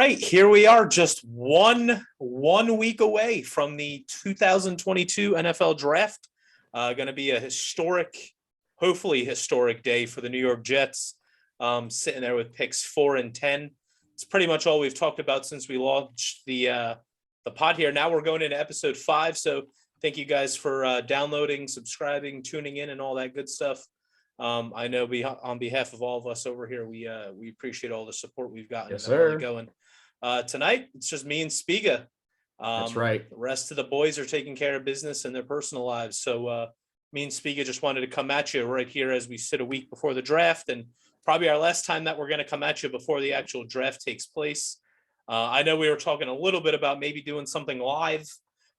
right, here we are, just one week away from the 2022 NFL Draft. Going to be a hopefully historic day for the New York Jets. Sitting there with picks 4 and 10. It's pretty much all we've talked about since we launched the pod here. Now we're going into episode 5. So thank you guys for downloading, subscribing, tuning in, and all that good stuff. I know on behalf of all of us over here, we appreciate all the support we've gotten. Yes, sir. Going. Tonight, it's just me and Spiga. That's right. The rest of the boys are taking care of business in their personal lives. So me and Spiga just wanted to come at you right here as we sit a week before the draft, and probably our last time that we're going to come at you before the actual draft takes place. I know we were talking a little bit about maybe doing something live,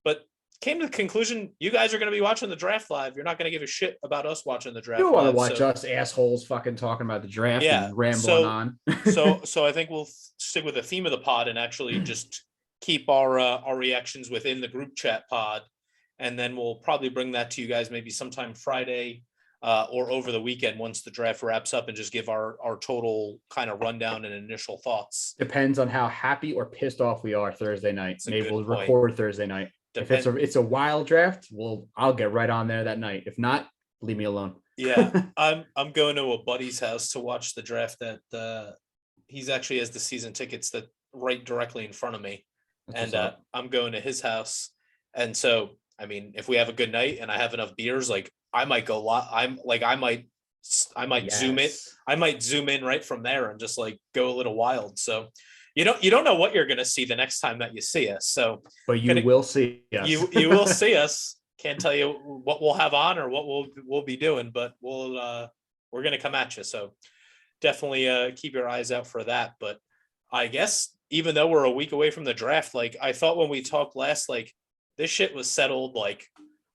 but came to the conclusion you guys are going to be watching the draft live. You're not going to give a shit about us watching the draft. You want to watch us assholes fucking talking about the draft and rambling on. so I think we'll stick with the theme of the pod and actually just keep our reactions within the group chat pod, and then we'll probably bring that to you guys maybe sometime Friday or over the weekend once the draft wraps up, and just give our total kind of rundown and initial thoughts. Depends on how happy or pissed off we are Thursday night. Maybe we'll record Thursday night. If it's a wild draft, I'll get right on there that night. If not, leave me alone. Yeah, I'm going to a buddy's house to watch the draft. That he's actually has the season tickets that right directly in front of me, and I'm going to his house. And so, I mean, if we have a good night and I have enough beers, like I might go. I might zoom in. I might zoom in right from there and just like go a little wild. So. You don't know what you're going to see the next time that you see us. So, but you will see us. You will see us. Can't tell you what we'll have on or what we'll be doing, but we're going to come at you. So definitely keep your eyes out for that. But I guess even though we're a week away from the draft, like I thought when we talked last, like this shit was settled, like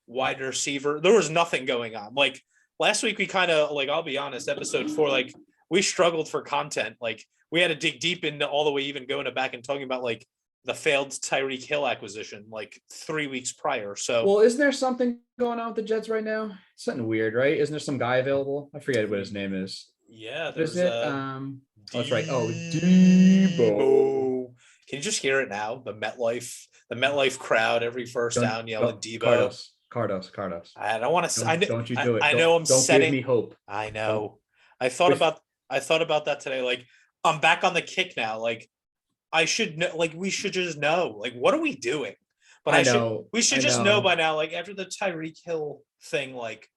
wide receiver. There was nothing going on. Like last week we kind of like, I'll be honest, episode 4, like we struggled for content. Like we had to dig deep into all the way, even going back and talking about like the failed Tyreek Hill acquisition, like 3 weeks prior. So, well, isn't there something going on with the Jets right now? Something weird, right? Isn't there some guy available? I forget what his name is. Yeah, there's that's right. Oh, Deebo. Can you just hear it now? The MetLife crowd every first down yelling Deebo. Cardos. I don't want to. Don't you do it? I know I'm don't setting. Give me hope. I know. I thought about that today. Like I'm back on the kick now. Like I should know. Like we should just know. Like what are we doing? But we should just know by now. Like after the Tyreek Hill thing, like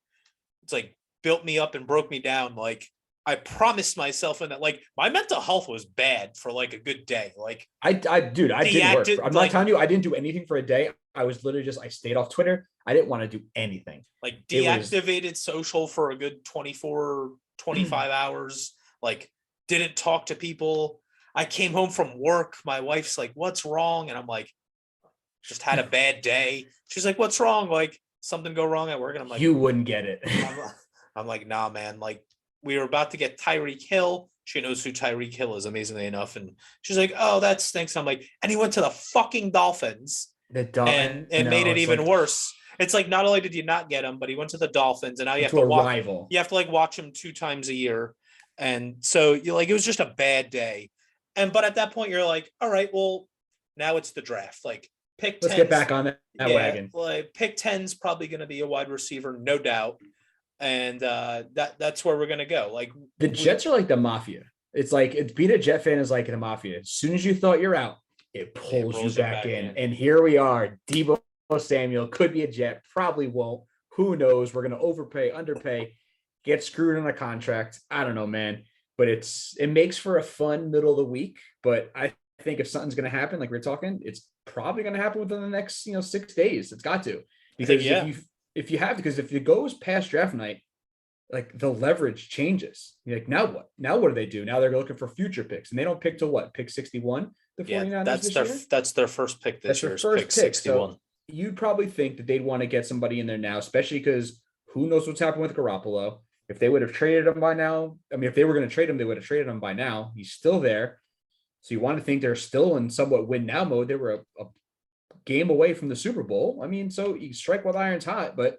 it's like built me up and broke me down. Like I promised myself in that. Like my mental health was bad for like a good day. Like I didn't work. I'm not telling you I didn't do anything for a day. I was literally I stayed off Twitter. I didn't want to do anything. Like deactivated social for a good 24, 25 hours. Like didn't talk to people. I came home from work. My wife's like, what's wrong? And I'm like, just had a bad day. She's like, what's wrong? Like something go wrong at work. And I'm like, you wouldn't get it. I'm like, nah, man. Like we were about to get Tyreek Hill. She knows who Tyreek Hill is, amazingly enough. And she's like, oh, that stinks. I'm like, and he went to the fucking Dolphins. And it made it even worse. It's like not only did you not get him, but he went to the Dolphins, and now you have to watch. You have to like watch him 2 times a year, and so you like it was just a bad day. But at that point, you're like, all right, well, now it's the draft. Like pick 10. Let's get back on that wagon. Like pick 10's probably going to be a wide receiver, no doubt, and that's where we're going to go. Like the Jets are like the mafia. It's like being a Jet fan is like the mafia. As soon as you thought you're out, it pulls you back in. And here we are. Deebo Samuel could be a Jet, probably won't. Who knows? We're going to overpay, underpay, get screwed on a contract. I don't know, man. But it makes for a fun middle of the week. But I think if something's going to happen, like we're talking, it's probably going to happen within the next 6 days. It's got to. Because because if it goes past draft night, like the leverage changes. You're like, now what? Now what do they do? Now they're looking for future picks. And they don't pick to what? Pick 61? The 49ers that's their first pick this year. Pick 61. So you'd probably think that they'd want to get somebody in there now, especially because who knows what's happened with Garoppolo. If they would have traded him by now, I mean, if they were going to trade him, they would have traded him by now. He's still there. So you want to think they're still in somewhat win now mode. They were a game away from the Super Bowl. I mean, so you strike while the iron's hot, but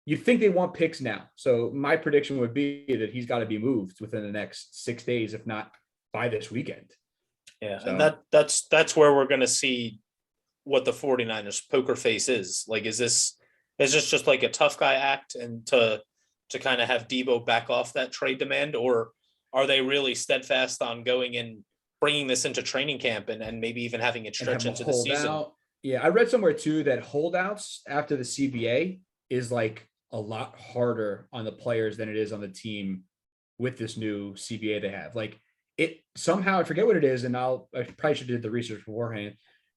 you'd think they want picks now. So my prediction would be that he's got to be moved within the next 6 days, if not by this weekend. Yeah, and So that's where we're going to see what the 49ers poker face is. Like, is this just like a tough guy act and to kind of have Deebo back off that trade demand, or are they really steadfast on going and bringing this into training camp and maybe even having it and have stretch them into the hold season? out. Yeah, I read somewhere too that holdouts after the CBA is like a lot harder on the players than it is on the team with this new CBA they have. Like it somehow, I forget what it is, and I probably should have did the research beforehand,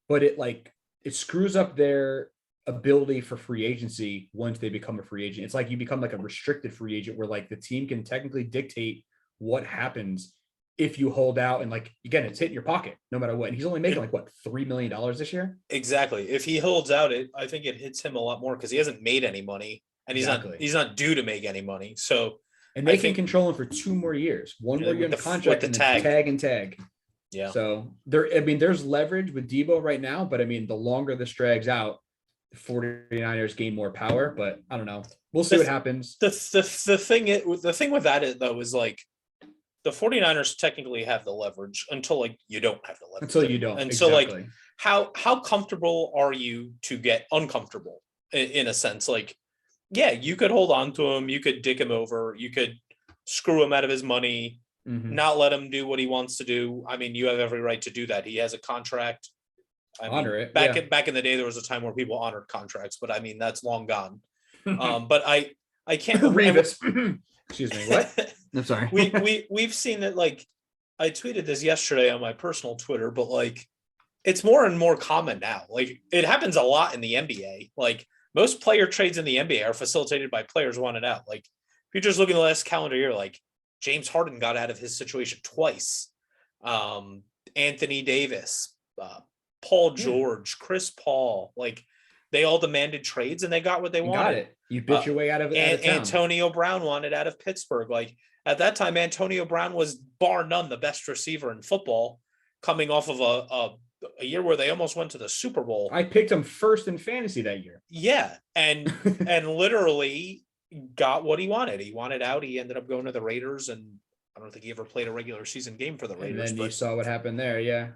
but it screws up their ability for free agency once they become a free agent. It's like you become like a restricted free agent where like the team can technically dictate what happens if you hold out, and like again, it's hitting your pocket no matter what. And he's only making like what $3 million this year. Exactly. If he holds out, I think it hits him a lot more because he hasn't made any money and Exactly. he's not due to make any money. So and they can control him for 2 more years, 1 more year in the contract, and the tag. Yeah. So there's leverage with Deebo right now, but I mean, the longer this drags out, the 49ers gain more power, but I don't know. We'll see what happens. The thing with that is, though, is like the 49ers technically have the leverage until like you don't have the leverage. Until you don't. And exactly. So like how comfortable are you to get uncomfortable in a sense? Like, yeah, you could hold on to him, you could dick him over, you could screw him out of his money, not let him do what he wants to do. I mean, you have every right to do that. He has a contract. Honor it. Back in the day, there was a time where people honored contracts, but I mean that's long gone. But I can't. Revis. Excuse me. What? I'm sorry. We've seen that. Like, I tweeted this yesterday on my personal Twitter, but like, it's more and more common now. Like, it happens a lot in the NBA. Like, most player trades in the NBA are facilitated by players wanted out. Like, if you just look at the last calendar year, like James Harden got out of his situation twice. Anthony Davis, Paul George, Chris Paul, like they all demanded trades and they got what they wanted. Got it. You bitch your way out of it. And Antonio Brown wanted out of Pittsburgh. Like at that time, Antonio Brown was bar none the best receiver in football, coming off of a year where they almost went to the Super Bowl. I picked him first in fantasy that year. Yeah, and literally got what he wanted. He wanted out. He ended up going to the Raiders, and I don't think he ever played a regular season game for the Raiders. And then you saw what happened there, yeah.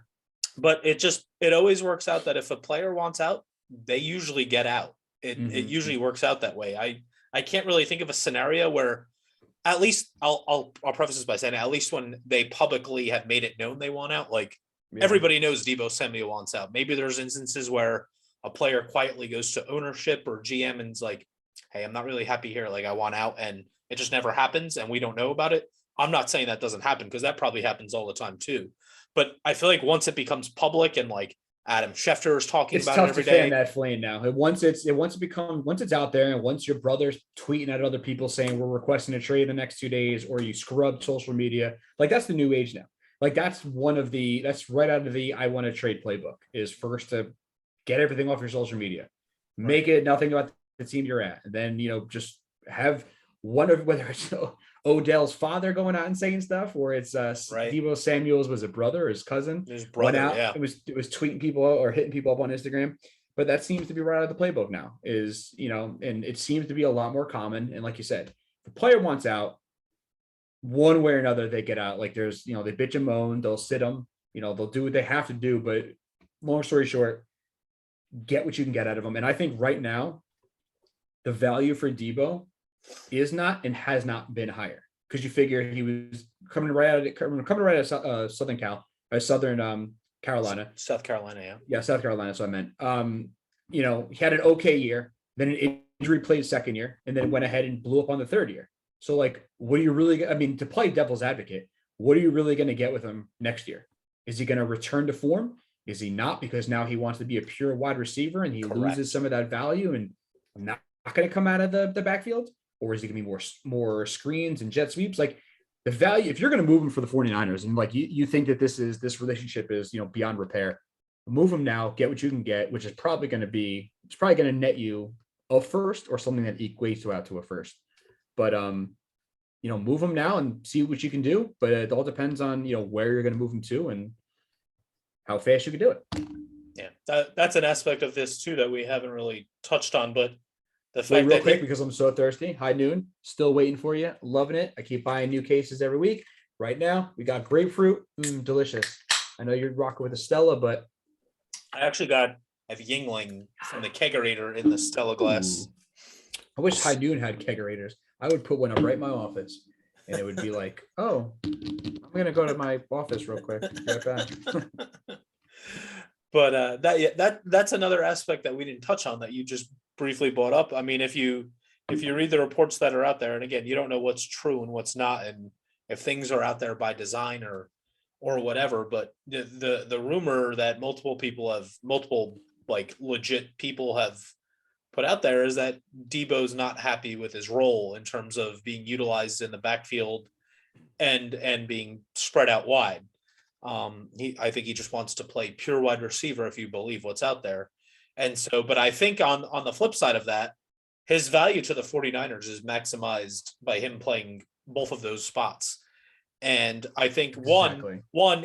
But it always works out that if a player wants out, they usually get out. It usually works out that way. I can't really think of a scenario where, at least I'll preface this by saying, at least when they publicly have made it known they want out, like everybody knows Deebo Samuel wants out. Maybe there's instances where a player quietly goes to ownership or GM and's like, hey, I'm not really happy here. Like I want out, and it just never happens and we don't know about it. I'm not saying that doesn't happen because that probably happens all the time too. But I feel like once it becomes public and like Adam Schefter is talking about it every day. It's tough to fan that flame now. Once it's out there, and once your brother's tweeting at other people saying we're requesting a trade the next 2 days, or you scrub social media, like that's the new age now. Like that's right out of the I want to trade playbook, is first to get everything off your social media, make it nothing about the team you're at, and then just have one of, whether it's Odell's father going out and saying stuff, or it's Deebo Samuel's was a brother or his cousin. His brother, went out, yeah. It was tweeting people or hitting people up on Instagram. But that seems to be right out of the playbook now, and it seems to be a lot more common. And like you said, if the player wants out, one way or another, they get out. Like there's, they bitch and moan, they'll sit them, they'll do what they have to do. But long story short, get what you can get out of them. And I think right now, the value for Deebo is not and has not been higher, because you figure he was coming right out of Southern Carolina. South Carolina, yeah, South Carolina. So I meant, he had an okay year, then an injury played second year, and then went ahead and blew up on the third year. So like, what are you really? I mean, to play devil's advocate, what are you really going to get with him next year? Is he going to return to form? Is he not? Because now he wants to be a pure wide receiver, and he loses some of that value, and not going to come out of the backfield. Or is he going to be more screens and jet sweeps? Like the value, if you're going to move him for the 49ers, and like you think that this relationship is, beyond repair, move him now, get what you can get, which is probably going to net you a first or something that equates out to a first. But, move him now and see what you can do. But it all depends on, where you're going to move him to and how fast you can do it. Yeah, that's an aspect of this too that we haven't really touched on, but the fact real quick, because I'm so thirsty. High noon, still waiting for you. Loving it. I keep buying new cases every week. Right now, we got grapefruit. Delicious. I know you're rocking with a Stella, but I actually got a Yingling from the kegerator in the Stella glass. I wish High Noon had kegerators. I would put one up right in my office, and it would be like, oh, I'm gonna go to my office real quick. Be right back. But that's another aspect that we didn't touch on that you just briefly brought up. I mean, if you read the reports that are out there, and again, you don't know what's true and what's not, and if things are out there by design or whatever, but the rumor that multiple like legit people have put out there is that Deebo's not happy with his role in terms of being utilized in the backfield and being spread out wide. I think he just wants to play pure wide receiver if you believe what's out there. And so, but I think on the flip side of that, his value to the 49ers is maximized by him playing both of those spots. And I think one,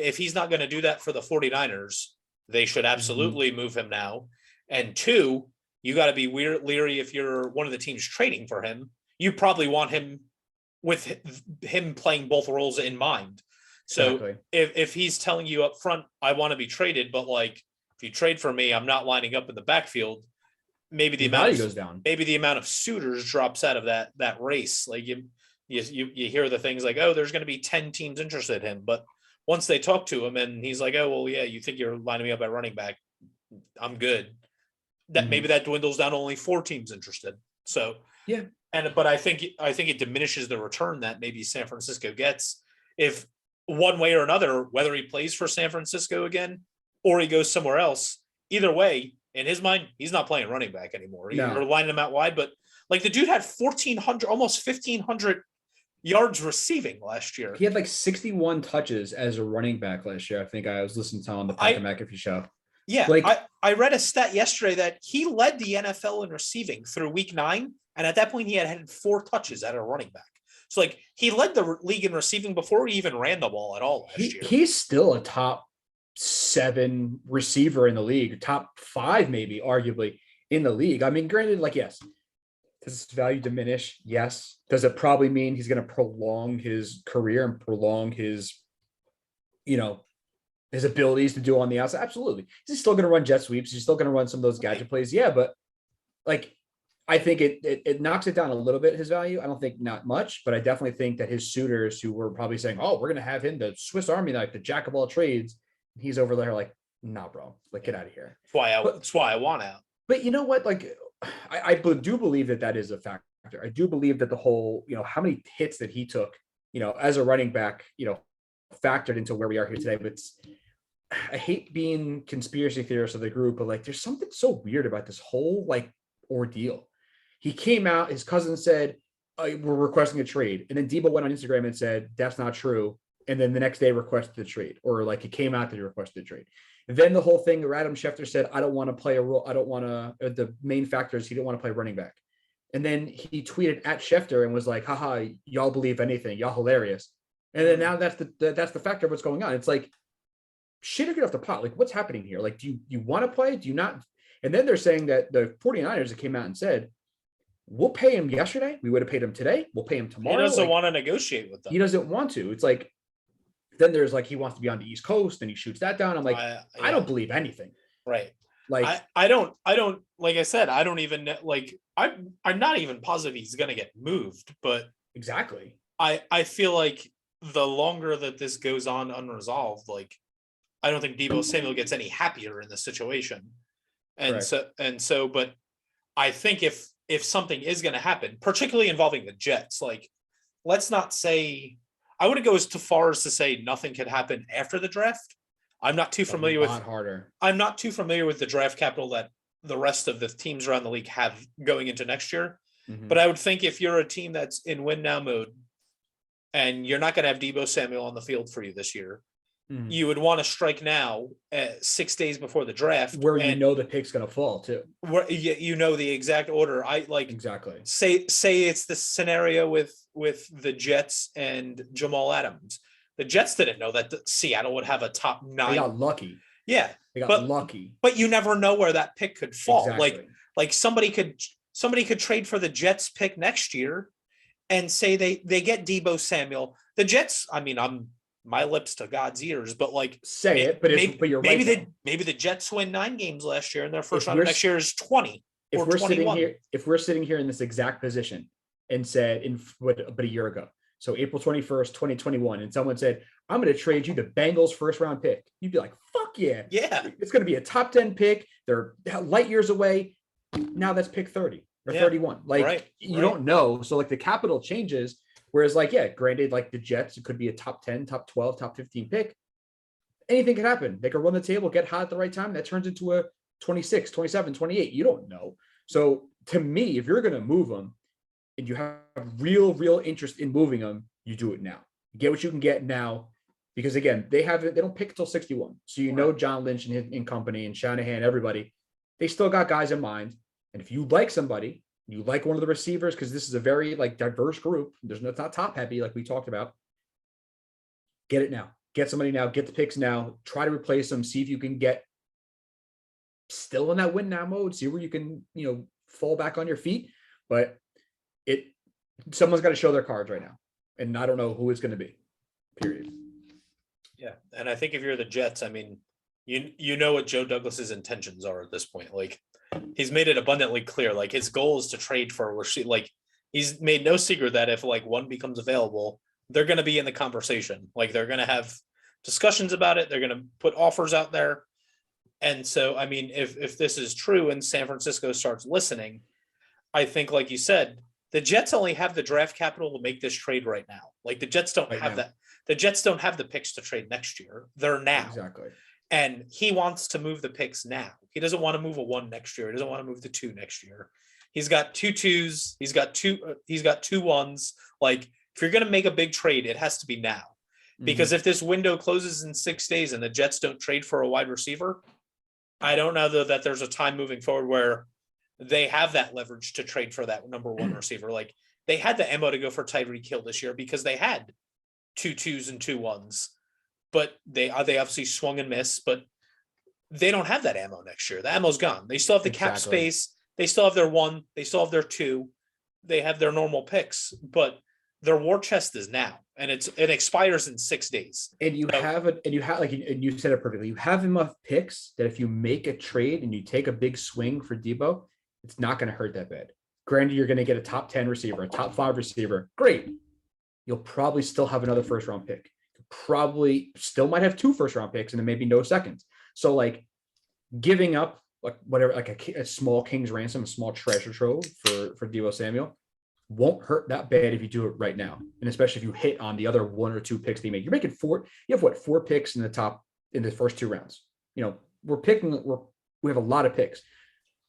if he's not going to do that for the 49ers, they should absolutely move him now. And two, you got to be leery if you're one of the teams trading for him. You probably want him with him playing both roles in mind. So if he's telling you up front, I want to be traded, but like if you trade for me, I'm not lining up in the backfield. Maybe the amount goes down. Maybe the amount of suitors drops out of that race. Like you hear the things like, oh, there's going to be 10 teams interested in him, but once they talk to him and he's like, oh well, yeah, you think you're lining me up at running back, I'm good. That maybe that dwindles down to only 4 teams interested. So yeah, but I think it diminishes the return that maybe San Francisco gets if one way or another, whether he plays for San Francisco again or he goes somewhere else. Either way, in his mind, he's not playing running back anymore. You're lining him out wide, but like the dude had 1,400, almost 1,500 yards receiving last year. He had like 61 touches as a running back last year. I think I was listening to on the Pat McAfee show. Yeah, like I read a stat yesterday that he led the NFL in receiving through week 9, and at that point he had 4 touches at a running back. So like he led the league in receiving before he even ran the ball at all last year. He's still a top 7 receiver in the league, top 5 maybe arguably in the league. I mean, granted, like yes, does his value diminish? Yes. Does it probably mean he's going to prolong his career and prolong his, his abilities to do on the outside? Absolutely. He's still going to run jet sweeps. He's still going to run some of those gadget plays. Yeah, but like I think it knocks it down a little bit, his value. I don't think not much, but I definitely think that his suitors who were probably saying, oh, we're going to have him the Swiss Army knife, the jack of all trades. He's over there like, nah, bro, like get out of here. That's why I want out. But you know what? Like I do believe that is a factor. I do believe that the whole, how many hits that he took, as a running back, factored into where we are here today. But I hate being conspiracy theorist of the group, but like there's something so weird about this whole like ordeal. He came out, his cousin said, we're requesting a trade. And then Deebo went on Instagram and said, that's not true. And then the next day requested the trade, or like it came out that he requested a trade. And then the whole thing where Adam Schefter said, I don't want to play a role. I don't want to, the main factor is he didn't want to play running back. And then he tweeted at Schefter and was like, haha, y'all believe anything. Y'all hilarious. And then now that's the factor of what's going on. It's like, shit or get off the pot. Like what's happening here? Like, do you want to play? Do you not? And then they're saying that the 49ers that came out and said, we'll pay him yesterday. We would have paid him today. We'll pay him tomorrow. He doesn't want to negotiate with them. He doesn't want to. It's like, then there's like, he wants to be on the East Coast and he shoots that down. I'm like, I don't believe anything. Right. Like, I don't, like I said, I don't even like, I'm not even positive he's going to get moved, but exactly. I feel like the longer that this goes on unresolved, like, I don't think Deebo Samuel gets any happier in the situation. And so, but I think if something is going to happen, particularly involving the Jets, like, let's not say, I wouldn't go as far as to say nothing could happen after the draft. I'm not too familiar with I'm not too familiar with the draft capital that the rest of the teams around the league have going into next year. Mm-hmm. But I would think if you're a team that's in win now mode and you're not going to have Deebo Samuel on the field for you this year, you would want to strike now 6 days before the draft, where the pick's going to fall too. Where the exact order. I like exactly say it's the scenario with the Jets and Jamal Adams. The Jets didn't know that Seattle would have a top 9. They got lucky. Yeah, they got lucky. But you never know where that pick could fall. Exactly. Like somebody could trade for the Jets pick next year and say they get Deebo Samuel. The Jets, I mean, I'm my lips to God's ears, but like say it, but you're maybe right. Maybe the Jets win 9 games last year and their first If round of next year is 20 if or we're 21. If we're sitting here in this exact position and said but a year ago, so April 21st, 2021, and someone said, I'm going to trade you the Bengals first round pick, you'd be like, fuck yeah. Yeah. It's going to be a top 10 pick. They're light years away. Now that's pick 30 or 31. Like you don't know. So like the capital changes. Whereas like, yeah, granted, like the Jets, it could be a top 10, top 12, top 15 pick. Anything could happen. They could run the table, get hot at the right time. That turns into a 26, 27, 28. You don't know. So to me, if you're going to move them and you have real interest in moving them, you do it now. You get what you can get now. Because again, they don't pick until 61. So you know John Lynch and company and Shanahan, everybody, they still got guys in mind. And if you like somebody, you like one of the receivers, because this is a very like diverse group. It's not top heavy like we talked about. Get it now. Get somebody now. Get the picks now. Try to replace them. See if you can get still in that win now mode. See where you can, fall back on your feet. But someone's got to show their cards right now. And I don't know who it's going to be. Period. Yeah. And I think if you're the Jets, I mean, you know what Joe Douglas's intentions are at this point. Like, he's made it abundantly clear. Like, his goal is to trade for like, he's made no secret that if like one becomes available, they're going to be in the conversation. Like, they're going to have discussions about it. They're going to put offers out there. And so, I mean, if this is true and San Francisco starts listening, I think, like you said, the Jets only have the draft capital to make this trade right now. Like, the Jets don't have that. The Jets don't have the picks to trade next year. They're now. Exactly. And he wants to move the picks now. He doesn't want to move a 1 next year. He doesn't want to move the 2 next year. He's got 2 2s. He's got 2 1s. Like, if you're going to make a big trade, it has to be now. Because if this window closes in 6 days and the Jets don't trade for a wide receiver, I don't know though that there's a time moving forward where they have that leverage to trade for that number 1 receiver. Like, they had the ammo to go for Tyreek Hill this year because they had 2 2s and 2 1s. But they obviously swung and missed, but they don't have that ammo next year. The ammo's gone. They still have the cap space. They still have their 1. They still have their 2. They have their normal picks, but their war chest is now, and it expires in 6 days. And you you said it perfectly. You have enough picks that if you make a trade and you take a big swing for Deebo, it's not going to hurt that bad. Granted, you're going to get a top 10 receiver, a top 5 receiver. Great. You'll probably still have another first round pick. Probably still might have 2 first round picks and then maybe no seconds. So like giving up like whatever, like a small king's ransom, a small treasure trove for Deebo Samuel won't hurt that bad if you do it right now. And especially if you hit on the other 1 or 2 picks they make. You're making 4. You have 4 picks in the first 2 rounds. We have a lot of picks.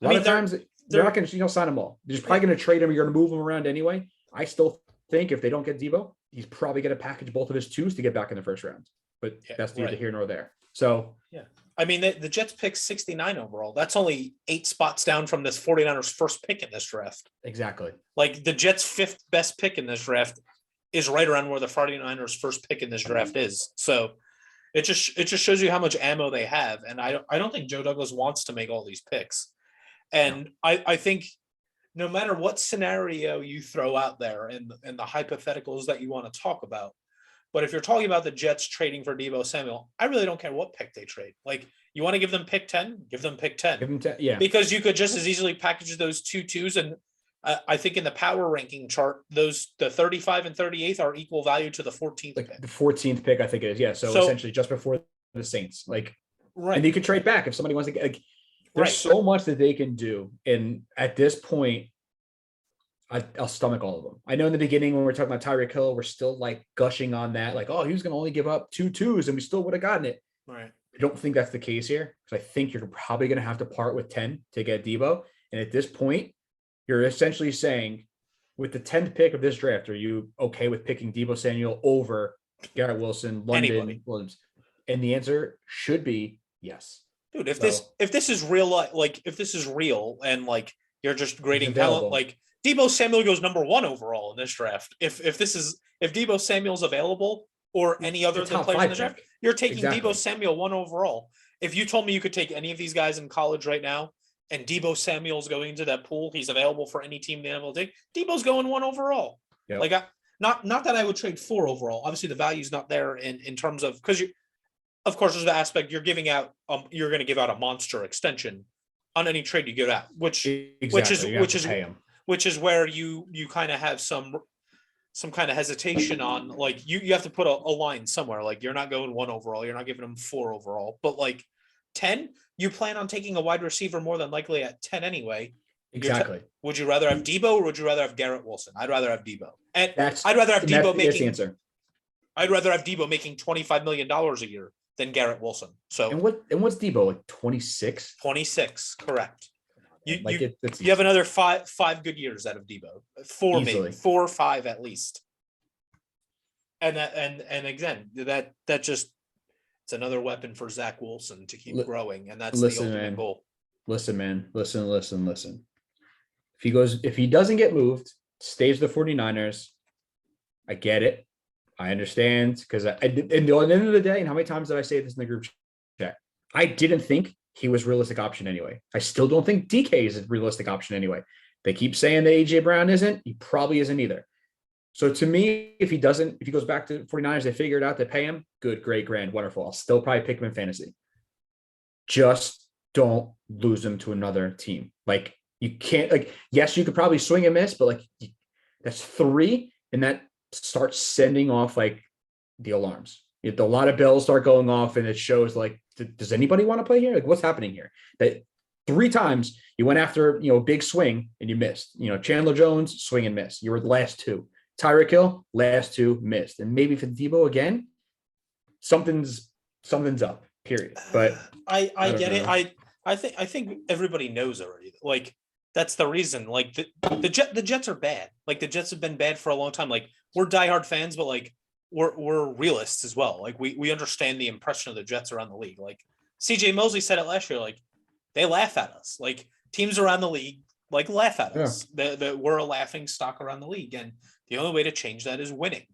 A lot of times they're not going to sign them all. They're just probably going to trade them. You're going to move them around anyway. I still think if they don't get Deebo, he's probably going to package both of his 2s to get back in the first round. But that's neither here nor there. So yeah, I mean the Jets pick 69 overall. That's only 8 spots down from this 49ers first pick in this draft. Exactly. Like, the Jets' 5th best pick in this draft is right around where the 49ers first pick in this draft is. So it just shows you how much ammo they have. And I don't think Joe Douglas wants to make all these picks. And I think no matter what scenario you throw out there and the hypotheticals that you want to talk about, but if you're talking about the Jets trading for Deebo Samuel, I really don't care what pick they trade. Like, you want to give them pick 10? Give them pick 10. Give them 10, yeah. Because you could just as easily package those 2 2s. And I think in the power ranking chart, the 35 and 38th are equal value to the 14th pick. The 14th pick, I think it is. Yeah. So essentially just before the Saints. Like, right. And you can trade back if somebody wants to get, like, there's so much that they can do. And at this point, I'll stomach all of them. I know in the beginning when we're talking about Tyreek Hill, we're still like gushing on that, like, oh, he was going to only give up 2 2s and we still would have gotten it. Right. I don't think that's the case here, because I think you're probably going to have to part with 10 to get Deebo. And at this point, you're essentially saying, with the 10th pick of this draft, are you okay with picking Deebo Samuel over Garrett Wilson, London, Williams? And the answer should be yes. Dude, if this is real, like if this is real and like you're just grading talent, like Deebo Samuel goes number 1 overall in this draft. If Deebo Samuel's available or any other than players in the draft, you're taking Deebo Samuel 1 overall. If you told me you could take any of these guys in college right now and Deebo Samuel's going into that pool, he's available for any team in the NFL. Deebo's going 1 overall. Yep. Like not that I would trade for overall. Obviously, the value's not there in terms of because you, of course, there's the aspect you're giving out. You're going to give out a monster extension on any trade you give out, Exactly. which is where you kind of have some kind of hesitation on like you have to put a line somewhere. Like you're not going 1 overall, you're not giving them 4 overall, but like 10, you plan on taking a wide receiver more than likely at 10 anyway. Exactly. Would you rather have Deebo or would you rather have Garrett Wilson? I'd rather have Deebo. And I'd rather have Deebo making answer. I'd rather have Deebo making $25 million a year than Garrett Wilson. So what's Deebo, like 26? 26, correct. You you have another five good years out of Deebo. 4 easily. maybe 4 or 5 at least. And that and again that just it's another weapon for Zach Wilson to keep growing, and that's the ultimate goal. Listen, man. Listen. If he doesn't get moved, stays the 49ers, I get it. I understand because at the end of the day, and how many times did I say this in the group chat? I didn't think he was a realistic option anyway. I still don't think DK is a realistic option anyway. They keep saying that AJ Brown isn't. He probably isn't either. So to me, if he goes back to 49ers, they figure it out, they pay him, good, great, grand, wonderful. I'll still probably pick him in fantasy. Just don't lose him to another team. Like you can't, like, yes, you could probably swing and miss, but like that's 3, and that starts sending off like the alarms. A lot of bells start going off, and it shows like, does anybody want to play here? Like, what's happening here? That 3 times you went after a big swing and you missed. Chandler Jones, swing and miss. You were the last 2. Tyreek Hill, last 2 missed, and maybe for Deebo again, something's up. Period. But I get it. I think everybody knows already. Like that's the reason. Like the Jets are bad. Like the Jets have been bad for a long time. Like we're diehard fans, but like we're realists as well. Like we understand the impression of the Jets around the league. Like CJ Mosley said it last year. Like they laugh at us. Like teams around the league like laugh at us. That we're a laughing stock around the league, and the only way to change that is winning.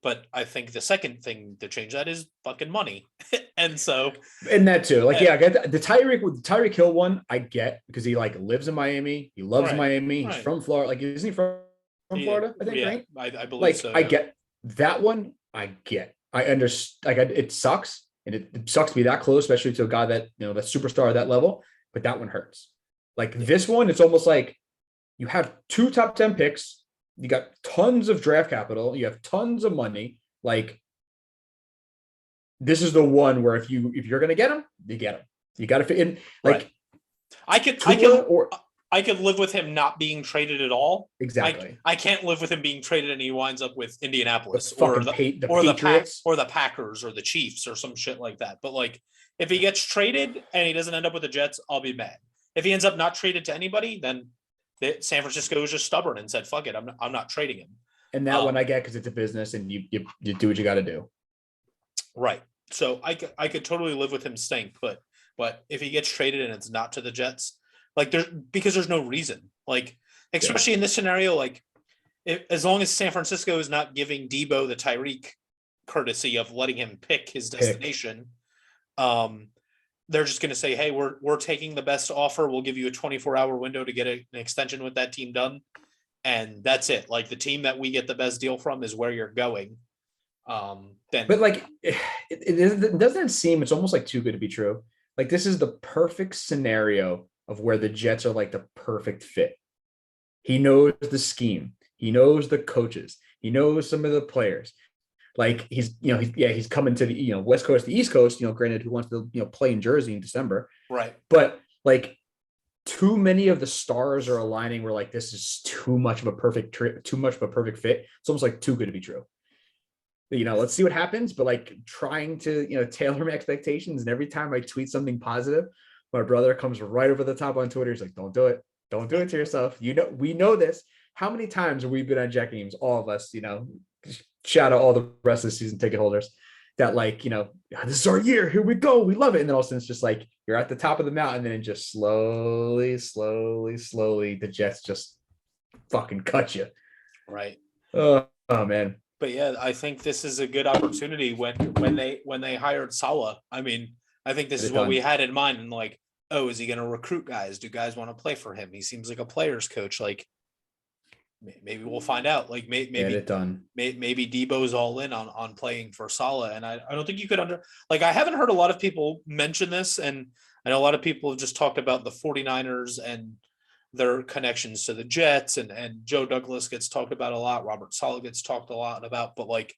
But I think the second thing to change that is fucking money. and that too. Like, I get the Tyreek Hill one, I get because he like lives in Miami. He loves Miami. He's from Florida. Like, isn't he from Florida? I think, right? I believe like, so. I get that one. I get. I understand. Like, it sucks. And it sucks to be that close, especially to a guy that, that superstar at that level. But that one hurts. Like this one, it's almost like you have 2 top 10 picks. You got tons of draft capital. You have tons of money. Like this is the one where if you're gonna get him, you get him. You got to fit in. Like I could live with him not being traded at all. Exactly. I can't live with him being traded and he winds up with Indianapolis the Packers or the Chiefs or some shit like that. But like if he gets traded and he doesn't end up with the Jets, I'll be mad. If he ends up not traded to anybody, then San Francisco was just stubborn and said, "Fuck it, I'm not trading him." And that one I get because it's a business and you do what you got to do. Right. So I could totally live with him staying put. But if he gets traded and it's not to the Jets, like because there's no reason. Like especially in this scenario, like as long as San Francisco is not giving Deebo the Tyreek courtesy of letting him pick his destination, they're just going to say, hey, we're taking the best offer. We'll give you a 24-hour window to get an extension with that team done. And that's it. Like the team that we get the best deal from is where you're going. But like, it doesn't seem, it's almost like too good to be true. Like this is the perfect scenario of where the Jets are like the perfect fit. He knows the scheme. He knows the coaches. He knows some of the players. Like he's coming to the, West Coast, the East Coast, granted who wants to, play in Jersey in December. Right. But like too many of the stars are aligning where like, this is too much of a perfect fit. It's almost like too good to be true. Let's see what happens. But like trying to, tailor my expectations. And every time I tweet something positive, my brother comes right over the top on Twitter. He's like, don't do it. Don't do it to yourself. We know this. How many times have we been on Jack Games? All of us, shout out all the rest of the season ticket holders that like, this is our year. Here we go. We love it. And then all of a sudden it's just like, you're at the top of the mountain and then just slowly, the Jets just fucking cut you. Right. Oh man. But yeah, I think this is a good opportunity when they hired Saleh. I mean, I think this is what we had in mind. And like, oh, is he going to recruit guys? Do guys want to play for him? He seems like a player's coach. Like, maybe we'll find out. Like Get maybe it done. maybe Deebo's all in on playing for Salah, and I don't think you could like I haven't heard a lot of people mention this, and I know a lot of people have just talked about the 49ers and their connections to the Jets, and Joe Douglas gets talked about a lot, Robert Salah gets talked a lot about, but like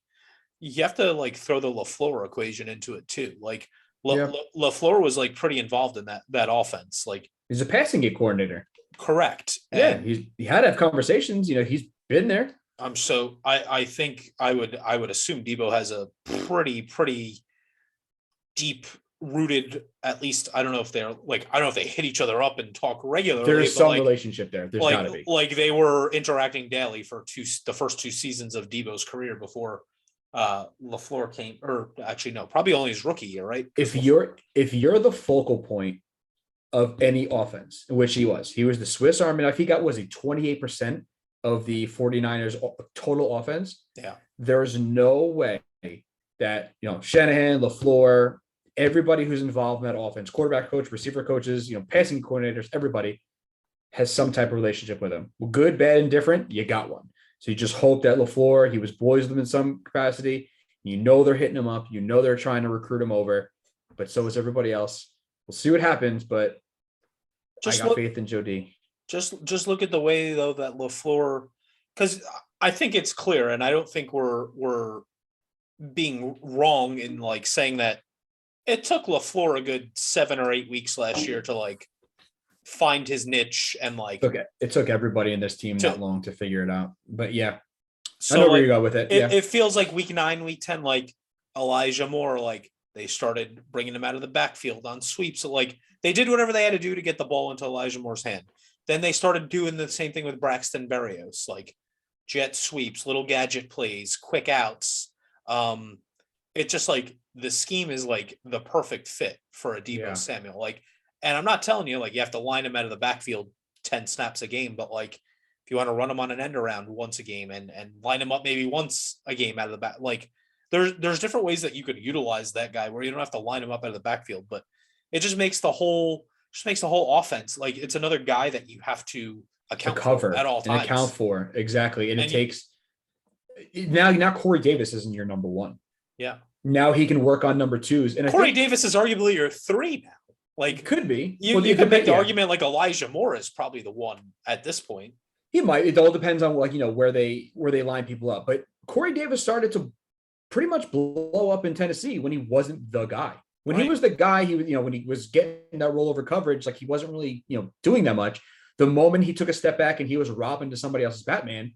you have to like throw the LaFleur equation into it too. Like LaFleur was like pretty involved in that offense. Like he's a passing game coordinator. Correct. Yeah, And he had to have conversations. He's been there. So I think I would assume Deebo has a pretty deep rooted, at least I don't know if they're like, I don't know if they hit each other up and talk regularly. There's some like, relationship there. There's gotta be. Like they were interacting daily for the first 2 seasons of Deebo's career before LaFleur came, or actually no, probably only his rookie year, right? If you're the focal point of any offense, which he was the Swiss Army knife. He got, was he 28% of the 49ers total offense? Yeah. There's no way that, Shanahan, LaFleur, everybody who's involved in that offense, quarterback coach, receiver coaches, passing coordinators, everybody has some type of relationship with him. Well, good, bad, and different, you got one. So you just hope that LaFleur, he was boys with them in some capacity. They're hitting him up. They're trying to recruit him over, but so is everybody else. We'll see what happens, but I got faith in Joe D. Just look at the way though that LaFleur, because I think it's clear, and I don't think we're being wrong in like saying that it took LaFleur a good 7 or 8 weeks last year to like find his niche and like. Okay, it took everybody in this team that long to figure it out, but yeah. So I know like, where you go with it. It feels like week 9, week 10, like Elijah Moore, like they started bringing him out of the backfield on sweeps. So like they did whatever they had to do to get the ball into Elijah Moore's hand. Then they started doing the same thing with Braxton Berrios, like jet sweeps, little gadget plays, quick outs. It's just like the scheme is like the perfect fit for a Deebo Samuel. Like, and I'm not telling you like you have to line him out of the backfield 10 snaps a game, but like if you want to run him on an end around once a game and line him up maybe once a game out of the back, like there's different ways that you could utilize that guy where you don't have to line him up out of the backfield, but it just makes the whole offense like it's another guy that you have to account for at all times. Account for exactly, and it takes now Corey Davis isn't your number 1. Yeah. Now he can work on number 2s, and Corey Davis is arguably your 3 now. Like could be. You could make the argument like Elijah Moore is probably the 1 at this point. He might. It all depends on like where they line people up. But Corey Davis started to pretty much blow up in Tennessee when he wasn't the guy. When he was the guy, he was when he was getting that rollover coverage, like he wasn't really doing that much. The moment he took a step back and he was Robin to somebody else's Batman,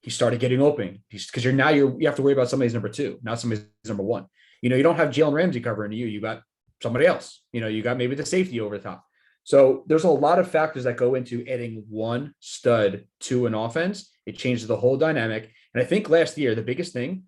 he started getting open. Because you have to worry about somebody's number 2, not somebody's number 1. You don't have Jalen Ramsey covering you. You got somebody else. You got maybe the safety over the top. So there's a lot of factors that go into adding one stud to an offense. It changes the whole dynamic. And I think last year, the biggest thing,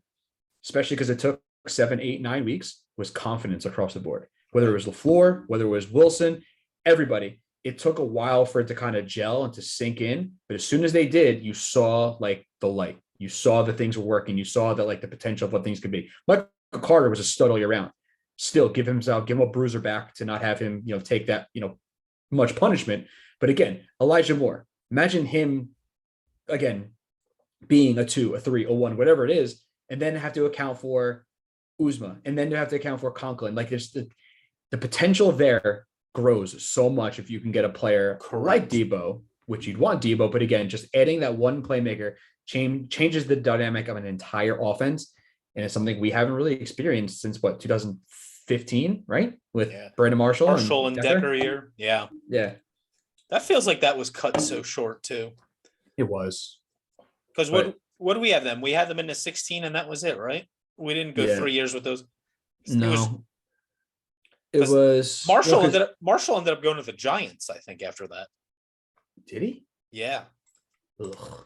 especially because it took 7, 8, 9 weeks, was confidence across the board. Whether it was LaFleur, whether it was Wilson, everybody. It took a while for it to kind of gel and to sink in. But as soon as they did, you saw like the light. You saw that things were working. You saw that like the potential of what things could be. Michael Carter was a stud all year round. Still give him a bruiser back to not have him, take that, much punishment. But again, Elijah Moore, imagine him again being a 2, a 3, a 1, whatever it is, and then have to account for Uzma, and then you have to account for Conklin. Like there's the potential there grows so much if you can get a player like Deebo, which you'd want Deebo, but again, just adding that one playmaker changes the dynamic of an entire offense, and it's something we haven't really experienced since 2015, right? With Brandon Marshall and Decker year. Yeah. That feels like that was cut so short too. It was. Because what do we have them? We had them in the 16 and that was it, right? We didn't go 3 years with those. It was Marshall ended up going to the Giants, I think, after that. Did he? Yeah. Ugh.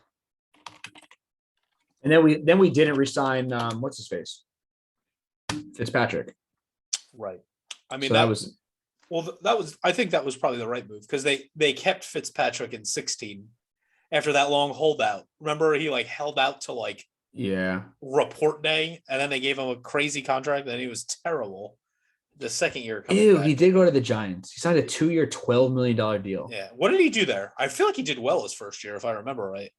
And then we didn't resign what's his face? Fitzpatrick. Right. I mean, so I think that was probably the right move because they kept Fitzpatrick in 16 after that long holdout. Remember he like held out to report day, and then they gave him a crazy contract, and he was terrible. The second year. He did go to the Giants. He signed a 2-year, $12 million deal. Yeah. What did he do there? I feel like he did well his first year, if I remember right.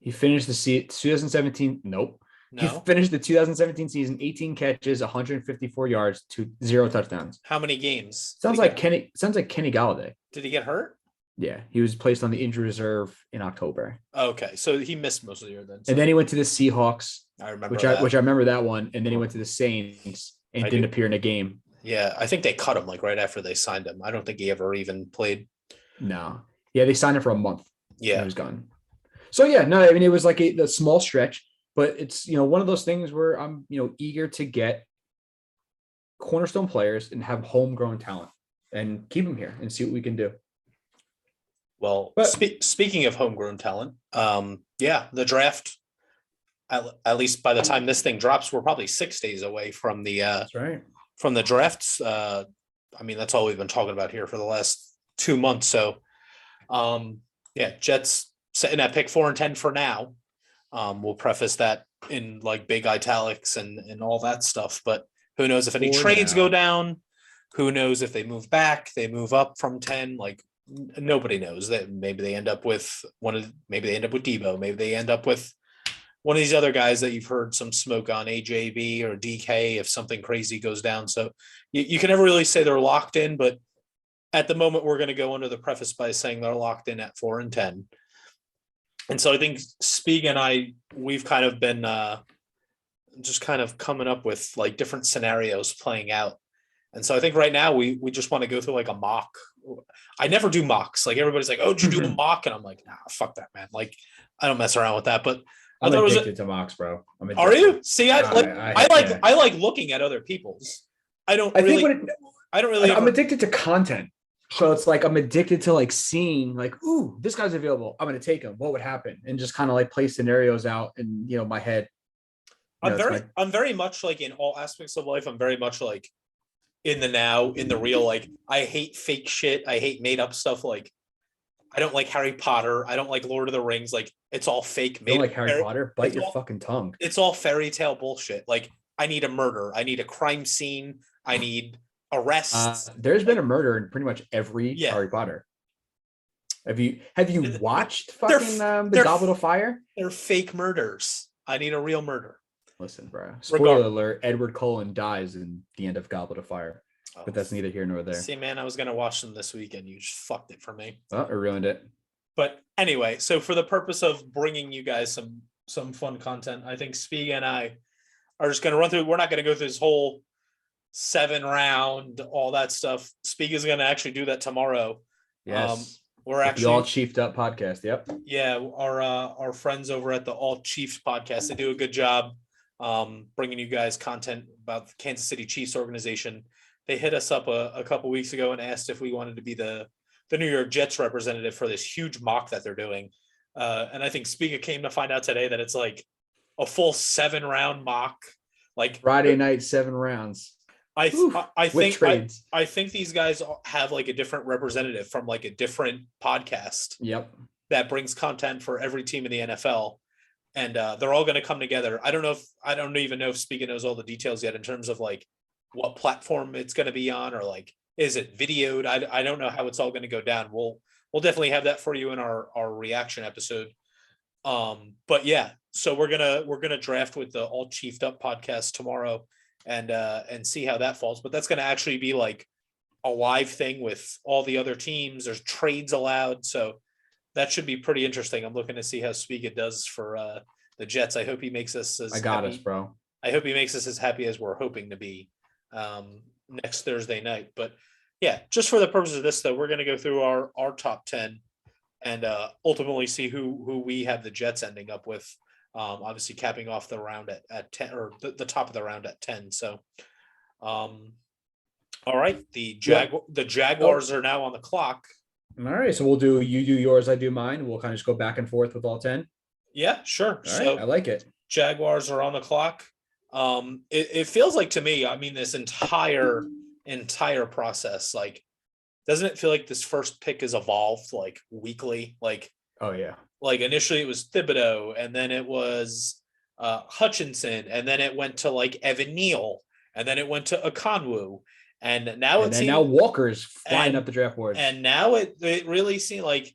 He finished the 2017. Nope. He No. finished the 2017 season, 18 catches, 154 yards, 0 touchdowns. How many games? Sounds like Kenny Galladay. Did he get hurt? Yeah, he was placed on the injury reserve in October. Okay, so he missed most of the year then. So. And then he went to the Seahawks. I remember which I remember that one. And then he went to the Saints and didn't appear in a game. Yeah, I think they cut him like right after they signed him. I don't think he ever even played. No. Yeah, they signed him for a month. Yeah. He was gone. So yeah, no, I mean it was like a small stretch, but it's one of those things where I'm eager to get cornerstone players and have homegrown talent and keep them here and see what we can do. Well, speaking of homegrown talent, the draft. At least by the time this thing drops, we're probably 6 days away from the That's right. From the drafts. I mean, that's all we've been talking about here for the last 2 months. So, Jets sitting at pick 4 and 10 for now. We'll preface that in like big italics and all that stuff. But who knows if any trades go down? Who knows if they move back? They move up from 10. Like nobody knows. That maybe they end up with maybe they end up with Deebo. Maybe they end up with one of these other guys that you've heard some smoke on, AJB or DK, if something crazy goes down. So you can never really say they're locked in, but at the moment we're going to go under the preface by saying they're locked in at 4 and 10. And so I think Spiga and we've kind of been just kind of coming up with like different scenarios playing out. And so I think right now we just want to go through like a mock. I never do mocks. Like everybody's like, oh, did you do a mock? And I'm like, nah, fuck that, man. Like I don't mess around with that, but I'm addicted to mocks, bro. Are you? See, I like looking at other people's. I'm addicted to content. So it's like I'm addicted to like seeing like, ooh, this guy's available. I'm gonna take him. What would happen? And just kind of like play scenarios out in my head. I'm very much like in all aspects of life. I'm very much like in the now, in the real. Like I hate fake shit. I hate made up stuff. Like I don't like Harry Potter. I don't like Lord of the Rings. Like it's all fake. You don't like Harry Potter? Bite your fucking tongue. It's all fairy tale bullshit. Like I need a murder. I need a crime scene. I need arrests. There's been a murder in pretty much every Harry Potter. Have you watched fucking the Goblet of Fire? They're fake murders. I need a real murder. Listen, bro. Spoiler alert: Edward Cullen dies in the end of Goblet of Fire. But that's neither here nor there. See, man, I was gonna watch them this weekend. You just fucked it for me. Oh, I ruined it. But anyway, so for the purpose of bringing you guys some fun content, I think Spiga and I are just gonna run through. We're not gonna go through this whole 7-round, all that stuff. Spiga's gonna actually do that tomorrow. Yes. We're actually the All Chiefed Up podcast. Yep. Yeah, our friends over at the All Chiefs podcast, they do a good job bringing you guys content about the Kansas City Chiefs organization. They hit us up a couple weeks ago and asked if we wanted to be the New York Jets representative for this huge mock that they're doing. And I think Spiga came to find out today that it's like a full 7-round mock, like Friday night, 7 rounds. I think these guys have like a different representative from like a different podcast. Yep. That brings content for every team in the NFL. And they're all going to come together. I don't even know if Spiga knows all the details yet in terms of like what platform it's going to be on, or like, is it videoed? I don't know how it's all going to go down. We'll definitely have that for you in our reaction episode. But yeah, so we're going to draft with the All Chiefed Up podcast tomorrow and see how that falls. But that's going to actually be like a live thing with all the other teams. There's trades allowed. So that should be pretty interesting. I'm looking to see how Spiga does for the Jets. I hope he makes us as us, bro. I hope he makes us as happy as we're hoping to be next Thursday night. But yeah, just for the purpose of this, though, we're going to go through our top 10 and ultimately see who we have the Jets ending up with. Obviously capping off the round at 10, or the top of the round at 10. So, all right, the Jaguars are now on the clock. All right, so you do yours, I do mine. We'll kind of just go back and forth with all 10. Yeah, sure. All right, I like it. Jaguars are on the clock. It feels like to me, I mean, this entire process, like, doesn't it feel like this first pick is evolved like weekly? Like, oh yeah. Like initially it was Thibodeau, and then it was Hutchinson, and then it went to like Evan Neal, and then it went to Okonwu, and now now Walker's flying up the draft board. And now it really seems like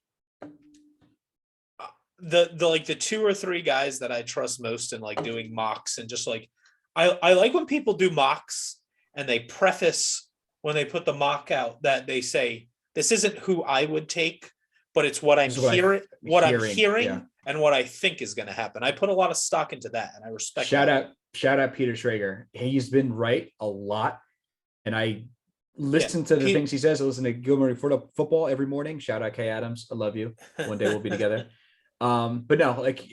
the like the 2 or 3 guys that I trust most in like doing mocks and just like I like when people do mocks and they preface when they put the mock out that they say this isn't who I would take, but it's what I'm hearing, Yeah. and what I think is going to happen. I put a lot of stock into that, and I respect. Shout out Peter Schrager. He's been right a lot, and I listen to the things he says. I listen to Gilmore Report Football every morning. Shout out Kay Adams. I love you. One day we'll be together. But no, like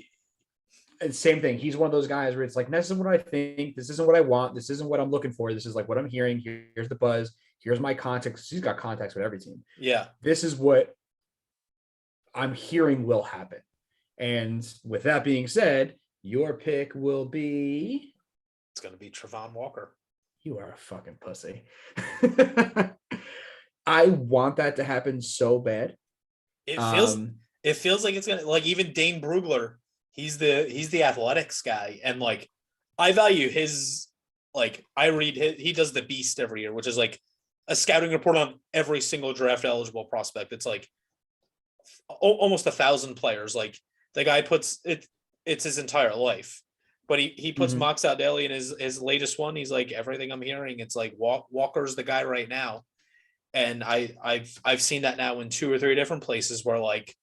it's same thing. He's one of those guys where it's like, this isn't what I think. This isn't what I want. This isn't what I'm looking for. This is like what I'm hearing. Here's the buzz. Here's my context. He's got context with every team. Yeah. This is what I'm hearing will happen. And with that being said, your pick will be. It's going to be Travon Walker. You are a fucking pussy. I want that to happen so bad. It feels like it's gonna, like, even Dane Brugler. He's the athletics guy, and like I value his, like I read he does the Beast every year, which is like a scouting report on every single draft eligible prospect. It's like almost 1,000 players. Like the guy puts it, it's his entire life, but he puts mocks out daily. In his latest one, he's like, everything I'm hearing, it's like Walker's the guy right now. And I've seen that now in 2 or 3 different places where like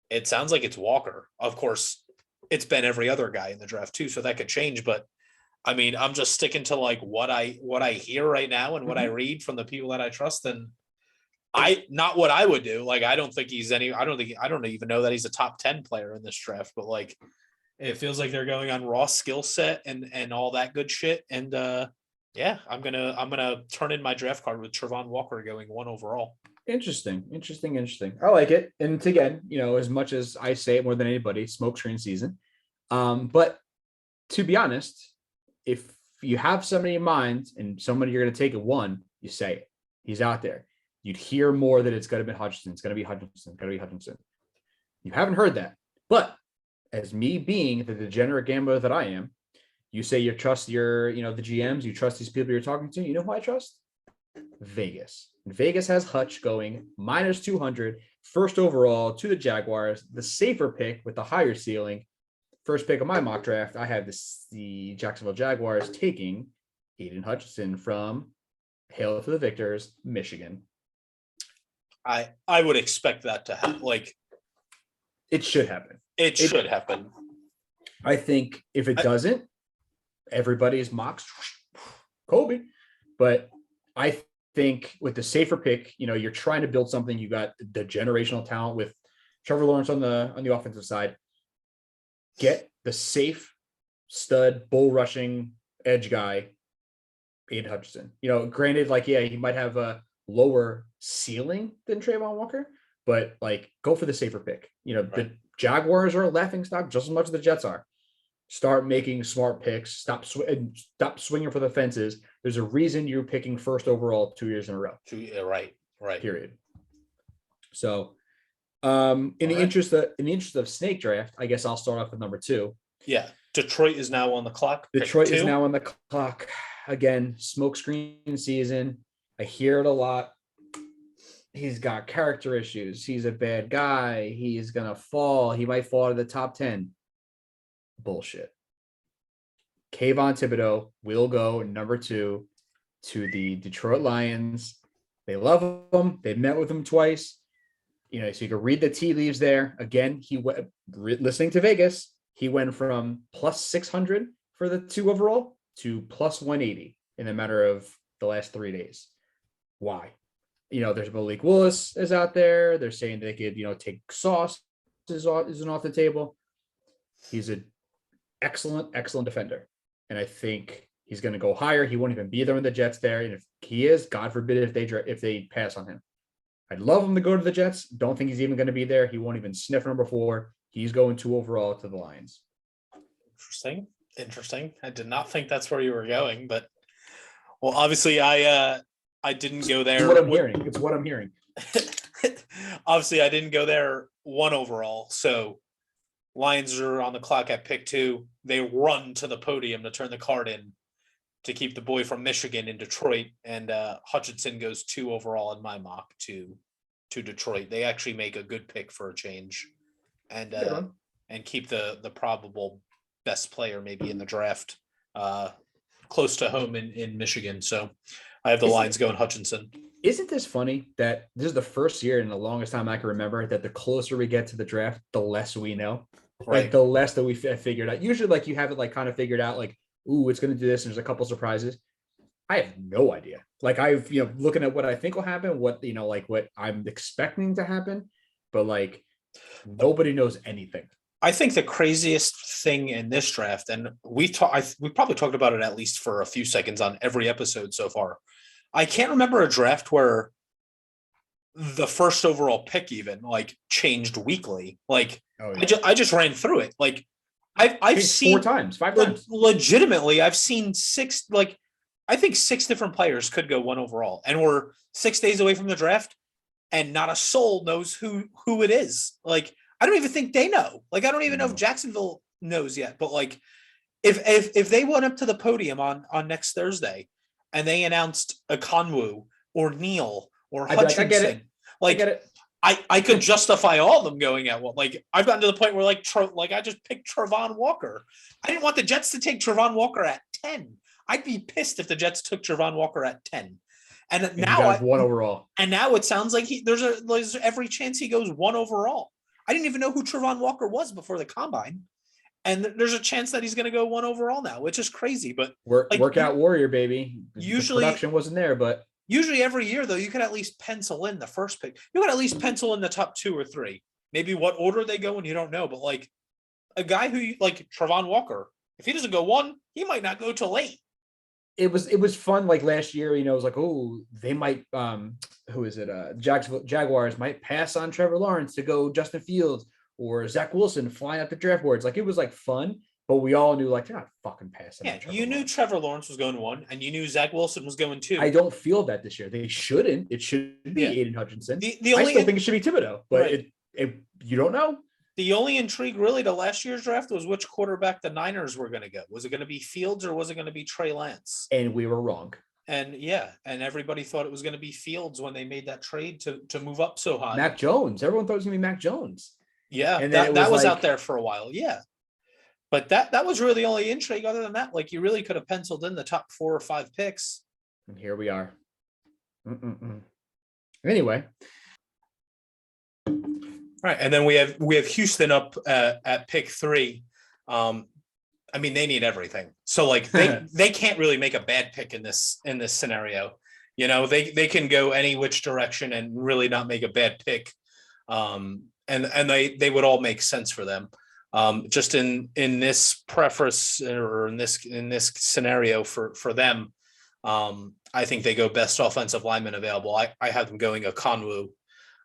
it sounds like it's Walker. Of course, it's been every other guy in the draft too, so that could change. But I mean, I'm just sticking to like what I hear right now and what I read from the people that I trust. And not what I would do. Like I don't even know that he's a top 10 player in this draft. But like it feels like they're going on raw skill set and all that good shit. And yeah, I'm gonna turn in my draft card with Travon Walker going 1 overall. Interesting. I like it. And again, as much as I say it more than anybody, smokescreen season. But to be honest, if you have somebody in mind and somebody you're going to take at 1, you say it. He's out there. You'd hear more that it's going to be Hutchinson. It's going to be Hutchinson. You haven't heard that. But as me being the degenerate gambler that I am, you say you trust your, the GMs, you trust these people you're talking to. You know who I trust? Vegas. Vegas has Hutch going -200, first overall to the Jaguars, the safer pick with the higher ceiling. First pick of my mock draft, I have the Jacksonville Jaguars taking Aiden Hutchinson from Hail to the Victors, Michigan. I would expect that to happen. Like it should happen. It should happen. I think if it doesn't, everybody's mocks Kobe. But I think with the safer pick, you're trying to build something. You got the generational talent with Trevor Lawrence on the offensive side. Get the safe stud bull rushing edge guy, Aiden Hutchinson. Granted, like, yeah, he might have a lower ceiling than Travon Walker, but like go for the safer pick. Right. The Jaguars are a laughing stock just as much as the Jets are. Start making smart picks. Stop swinging for the fences. There's a reason you're picking first overall 2 years in a row. Right. Period. So, in the interest of snake draft, I guess I'll start off with number 2. Yeah, Detroit is now on the clock. Detroit is now on the clock again. Smokescreen season. I hear it a lot. He's got character issues. He's a bad guy. He's gonna fall. He might fall to the top 10. Bullshit. Kayvon Thibodeau will go number 2 to the Detroit Lions. They love him. They met with him twice. So you can read the tea leaves there. Again, he went listening to Vegas. He went from +600 for the 2 overall to +180 in a matter of the last 3 days. Why? There's Malik Willis is out there. They're saying they could, take Sauce isn't off the table. He's an excellent defender. And I think he's going to go higher. He won't even be there when the Jets there. And if he is, God forbid if they pass on him. I'd love him to go to the Jets. Don't think he's even going to be there. He won't even sniff number 4. He's going 2 overall to the Lions. Interesting. I did not think that's where you were going, but well, obviously I didn't go there. It's what I'm hearing. Obviously I didn't go there 1 overall. So Lions are on the clock at pick 2. They run to the podium to turn the card in to keep the boy from Michigan in Detroit. And Hutchinson goes 2 overall in my mock to Detroit. They actually make a good pick for a change. And and keep the probable best player maybe in the draft close to home in Michigan. So I have the Lions going Hutchinson. Isn't this funny that this is the first year in the longest time I can remember that the closer we get to the draft, the less we know. Right. Like the less that we figured out. Usually like you have it like kind of figured out like, ooh, it's going to do this. And there's a couple surprises. I have no idea. Like I've, looking at what I think will happen, what, like what I'm expecting to happen, but like nobody knows anything. I think the craziest thing in this draft, and we probably talked about it at least for a few seconds on every episode so far. I can't remember a draft where the first overall pick even like changed weekly. Like I just ran through it. Like I've seen 5 times. Legitimately, I've seen 6. Like I think 6 different players could go 1 overall, and we're 6 days away from the draft, and not a soul knows who it is. Like I don't even think they know. Like I don't even know if Jacksonville knows yet. But like if they went up to the podium on next Thursday and they announced a Conwu or Neal or Hutchinson, I get it. Like I get it. I could justify all of them going at one. Like I've gotten to the point where like I just picked Travon Walker. I didn't want the Jets to take Travon Walker at 10. I'd be pissed if the Jets took Travon Walker at 10. And now 1 overall. And now it sounds like there's every chance he goes 1 overall. I didn't even know who Travon Walker was before the combine. And there's a chance that he's going to go 1 overall now, which is crazy. But workout warrior, baby. Usually the production wasn't there, but usually every year though, you could at least pencil in the first pick. You could at least pencil in the top 2 or 3. Maybe what order they go in, you don't know. But like a guy who like Travon Walker, if he doesn't go 1, he might not go till 8. It was fun. Like last year, it was like, oh, they might. Who is it? Jaguars might pass on Trevor Lawrence to go Justin Fields or Zach Wilson flying up the draft boards. Like it was like fun, but we all knew like they're not fucking passing. Yeah, you knew Trevor Lawrence was going 1, and you knew Zach Wilson was going 2. I don't feel that this year. They shouldn't. It should be Aiden Hutchinson. I still think it should be Thibodeau, but right. You don't know. The only intrigue really to last year's draft was which quarterback the Niners were going to go. Was it going to be Fields or was it going to be Trey Lance? And we were wrong. And and everybody thought it was going to be Fields when they made that trade to move up so high. Mac Jones. Everyone thought it was going to be Mac Jones. Yeah, and that was out there for a while. Yeah. But that was really the only intrigue. Other than that, like you really could have penciled in the top 4 or 5 picks. And here we are. Anyway. Right, and then we have Houston up at pick 3. I mean, they need everything. So like they can't really make a bad pick in this scenario. They can go any which direction and really not make a bad pick. And they would all make sense for them. Just in this preface or in this scenario for them, I think they go best offensive lineman available. I have them going a Conwu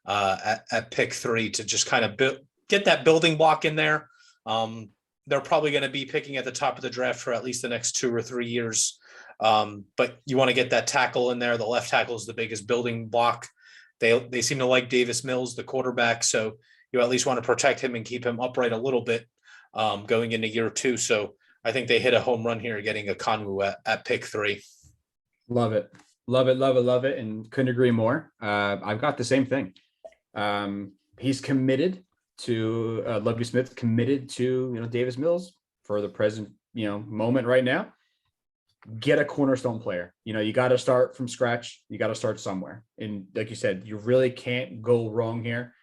at pick 3 to just kind of get that building block in there. They're probably going to be picking at the top of the draft for at least the next 2 or 3 years. But you want to get that tackle in there. The left tackle is the biggest building block. They seem to like Davis Mills, the quarterback. So you at least want to protect him and keep him upright a little bit going into year 2. So I think they hit a home run here getting a Conwu at pick 3. Love it. Love it. Love it. Love it. And couldn't agree more. I've got the same thing. He's committed to Lovie Smith, committed to Davis Mills for the present moment right now. Get a cornerstone player. You got to start from scratch. You got to start somewhere. And like you said, you really can't go wrong here.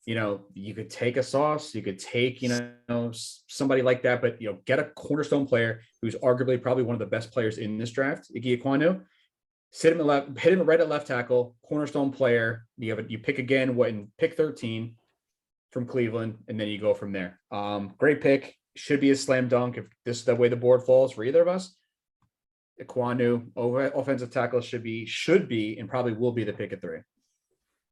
You could take a Sauce, you could take somebody like that, but get a cornerstone player who's arguably probably one of the best players in this draft, Ike Ekwonu. Hit him right at left tackle, cornerstone player. You pick again in pick 13 from Cleveland, and then you go from there. Great pick. Should be a slam dunk if this is the way the board falls for either of us. Ekwonu, offensive tackle should be, and probably will be the pick at 3.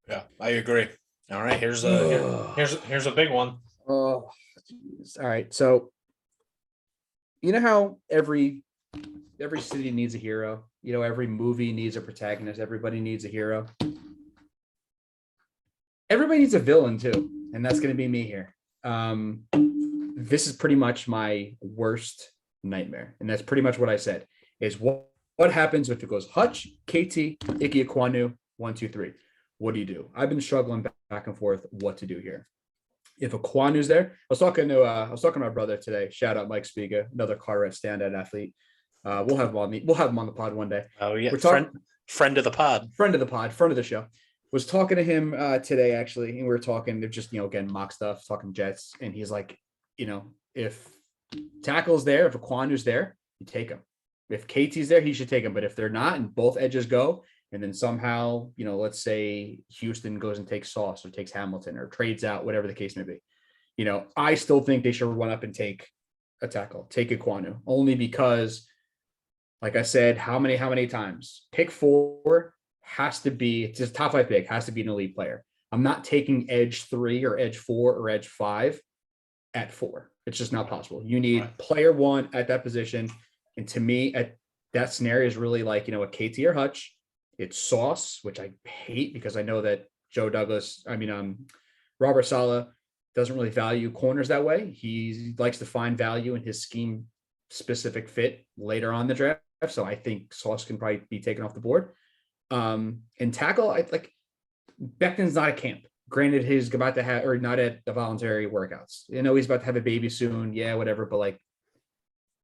Yeah, I agree. All right, here's a big one. Oh, geez. All right. So, how every city needs a hero. Every movie needs a protagonist. Everybody needs a hero. Everybody needs a villain too, and that's going to be me here. This is pretty much my worst nightmare, and that's pretty much what I said. Is what happens if it goes Hutch, KT, Ike Ekwonu, 1, 2, 3. What do you do? I've been struggling back and forth what to do here. If Aquanu's there, I was talking to my brother today. Shout out Mike Spiga, another Cartwright standout athlete. We'll have him on the pod one day. Oh yeah, We're talking friend of the pod. friend of the pod, friend of the show. Was talking to him today actually, and we were talking. They're just again mock stuff, talking Jets, and he's like, if tackle's there, if Aquanu's there, you take him. If KT's there, he should take him. But if they're not, and both edges go, and then somehow, let's say Houston goes and takes Sauce or takes Hamilton or trades out, whatever the case may be, I still think they should run up and take a tackle, take Aquanu, only because, like I said, how many times? Pick 4 has to be, it's just top 5 pick, has to be an elite player. I'm not taking edge 3 or edge 4 or edge 5 at 4. It's just not possible. You need player 1 at that position. And to me, at that scenario is really like, a KT or Hutch. It's Sauce, which I hate because I know that Robert Saleh doesn't really value corners that way. He likes to find value in his scheme specific fit later on in the draft. So I think Sauce can probably be taken off the board. And tackle, I like Becton's not at camp. Granted, he's about to have, or not at the voluntary workouts. He's about to have a baby soon. Yeah, whatever. But like,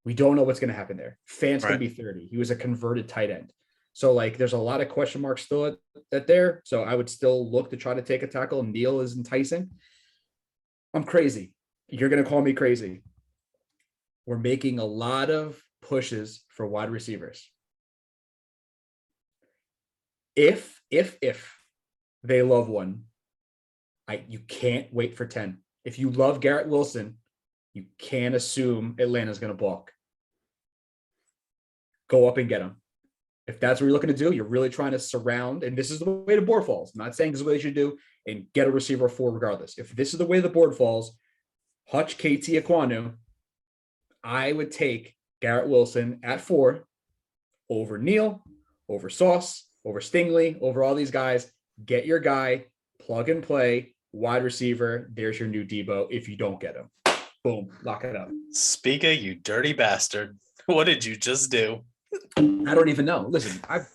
we don't know what's going to happen there. Fant's going to be 30. He was a converted tight end. So like, there's a lot of question marks still at there. So I would still look to try to take a tackle. Neal is enticing. I'm crazy. You're going to call me crazy. We're making a lot of pushes for wide receivers. If they love one, you can't wait for 10. If you love Garrett Wilson, you can't assume Atlanta's going to balk. Go up and get him. If that's what you're looking to do, you're really trying to surround, and this is the way the board falls. I'm not saying this is what they should do, and get a receiver 4 regardless. If this is the way the board falls, Hutch, KT, Aquanu, I would take Garrett Wilson at 4 over Neal, over Sauce, over Stingley, over all these guys. Get your guy, plug and play, wide receiver. There's your new Deebo if you don't get him. Boom, lock it up. Spiga, you dirty bastard. What did you just do? I don't even know. Listen, I've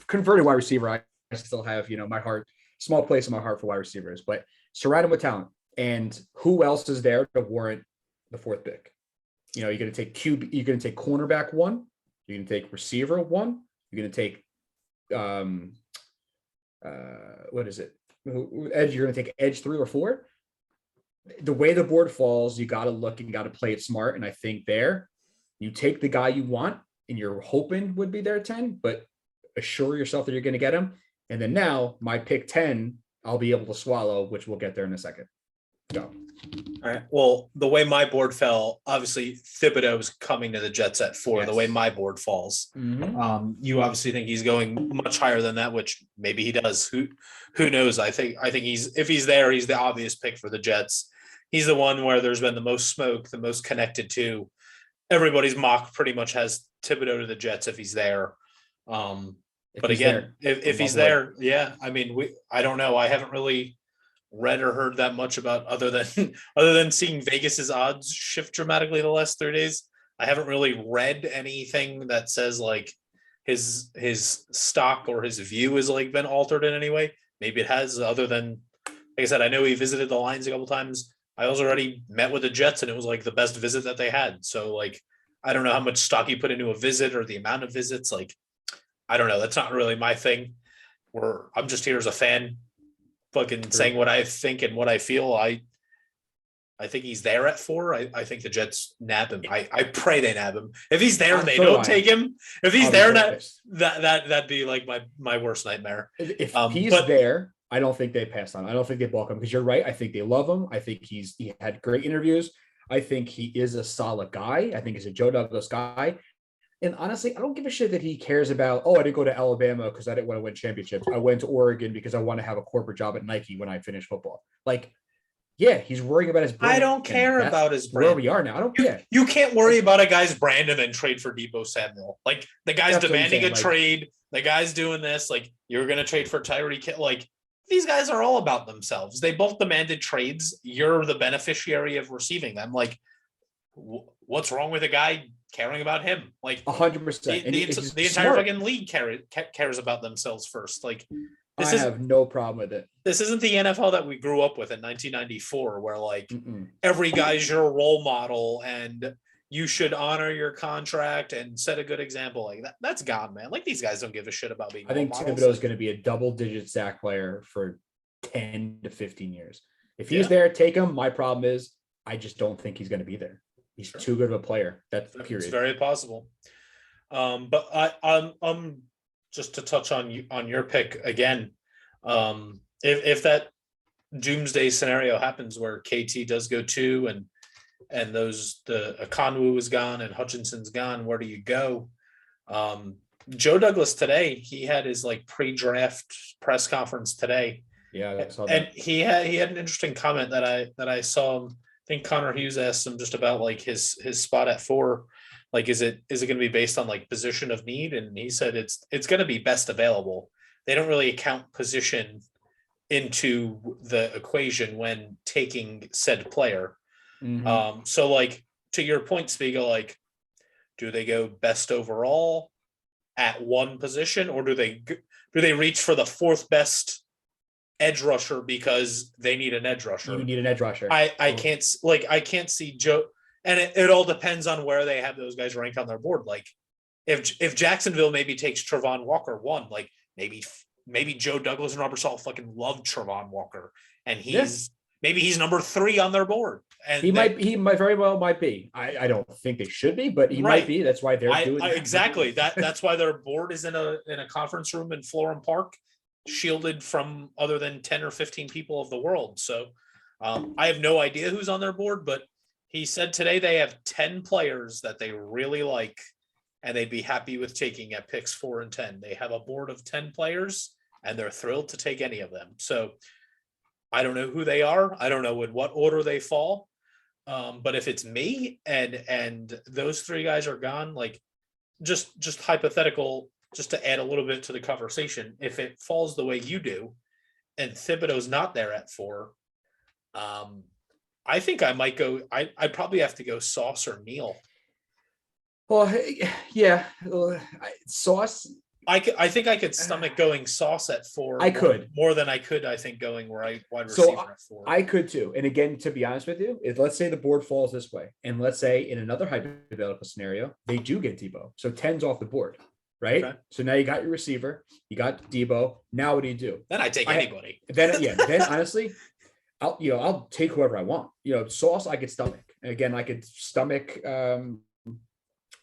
converted wide receiver. I still have, my heart, small place in my heart for wide receivers, but surround them with talent. And who else is there to warrant the 4th pick? You're going to take QB, you're going to take cornerback 1, you're going to take receiver 1, you're going to take what is it? Edge, you're going to take edge 3 or 4. The way the board falls, you got to look and got to play it smart. And I think there, you take the guy you want and you're hoping would be there at 10, but assure yourself that you're going to get him. And then now my pick 10, I'll be able to swallow, which we'll get there in a second. Go. All right. Well, the way my board fell, obviously Thibodeau's coming to the Jets at 4. Yes. The way my board falls, you obviously think he's going much higher than that, which maybe he does. Who knows? I think if he's there, he's the obvious pick for the Jets. He's the one where there's been the most smoke, the most connected to. Everybody's mock pretty much has Thibodeau to the Jets if he's there. But again, if he's there, yeah. I mean, I don't know. I haven't really read or heard that much about other than seeing Vegas's odds shift dramatically the last 3 days. I haven't really read anything that says like his stock or his view has like been altered in any way. Maybe it has, other than, like I said, I know he visited the Lions a couple times. I also already met with the Jets and it was like the best visit that they had. So like, I don't know how much stock he put into a visit or the amount of visits. Like, I don't know. That's not really my thing. I'm just here as a fan, fucking saying what I think and what I feel. I think he's there at 4. I think the Jets nab him. I pray they nab him. If he's there and they don't take him, if he's there, that'd be like my worst nightmare. If he's there, I don't think they pass on. I don't think they balk him, because you're right. I think they love him. I think he had great interviews. I think he is a solid guy. I think he's a Joe Douglas guy. And honestly, I don't give a shit that he cares about, I didn't go to Alabama because I didn't want to win championships. I went to Oregon because I want to have a corporate job at Nike when I finish football. Like, yeah, he's worrying about his brand. I don't care about his brand. Where we are now. I don't care. You can't worry about a guy's brand and then trade for Deebo Samuel. Like, the guy's demanding a trade. The guy's doing this. Like, you're going to trade for Tyreek Hill. Like, these guys are all about themselves. They both demanded trades. You're the beneficiary of receiving them. Like, what's wrong with a guy caring about him? Like, 100%. The entire fucking league cares about themselves first. Like, I have no problem with it. This isn't the NFL that we grew up with in 1994, where like Mm-mm. every guy's your role model and you should honor your contract and set a good example. Like that's gone, man. Like these guys don't give a shit about being I think role models. Thibodeau is going to be a double-digit sack player for 10 to 15 years. If he's Yeah. there, take him. My problem is I just don't think he's going to be there. He's Sure. too good of a player. That's It's period. very possible. But I'm just to touch on your pick again. If that doomsday scenario happens where KT does go 2 and the Akonwu is gone and Hutchinson's gone, where do you go? Joe Douglas today, he had his like pre-draft press conference today. Yeah, I saw and that. he had an interesting comment that I saw him. I think Connor Hughes asked him just about like his spot at 4. Like, is it going to be based on like position of need? And he said it's going to be best available. They don't really account position into the equation when taking said player. Mm-hmm. So like to your point, Spiga, like, do they go best overall at one position, or do they reach for the 4th best edge rusher because they need an edge rusher? You need an edge rusher. I can't see Joe, and it all depends on where they have those guys ranked on their board. Like if Jacksonville maybe takes Travon Walker 1, like maybe Joe Douglas and Robert Salt fucking love Travon Walker, and maybe he's number 3 on their board. And he might very well might be. I don't think they should be, but he might be. That's why they're doing exactly that. That's why their board is in a conference room in Florham Park, shielded from other than 10 or 15 people of the world. So I have no idea who's on their board, but he said today they have 10 players that they really like and they'd be happy with taking at picks 4 and 10. They have a board of 10 players and they're thrilled to take any of them. So I don't know who they are. I don't know in what order they fall. But if it's me and those 3 guys are gone, like just hypothetical, just to add a little bit to the conversation, if it falls the way you do and Thibodeau's not there at 4, I think I might go, I'd probably have to go Sauce or Neal. Well, yeah, Sauce. I think I could stomach going Sauce at 4. I could more than I could. I think going wide receiver at 4. I could too. And again, to be honest with you, if let's say the board falls this way, and let's say in another hypothetical scenario they do get Deebo, so 10's off the board, right? Okay. So now you got your receiver, you got Deebo. Now what do you do? Then I take anybody. Then honestly, I'll take whoever I want. Sauce I could stomach. And again, I could stomach.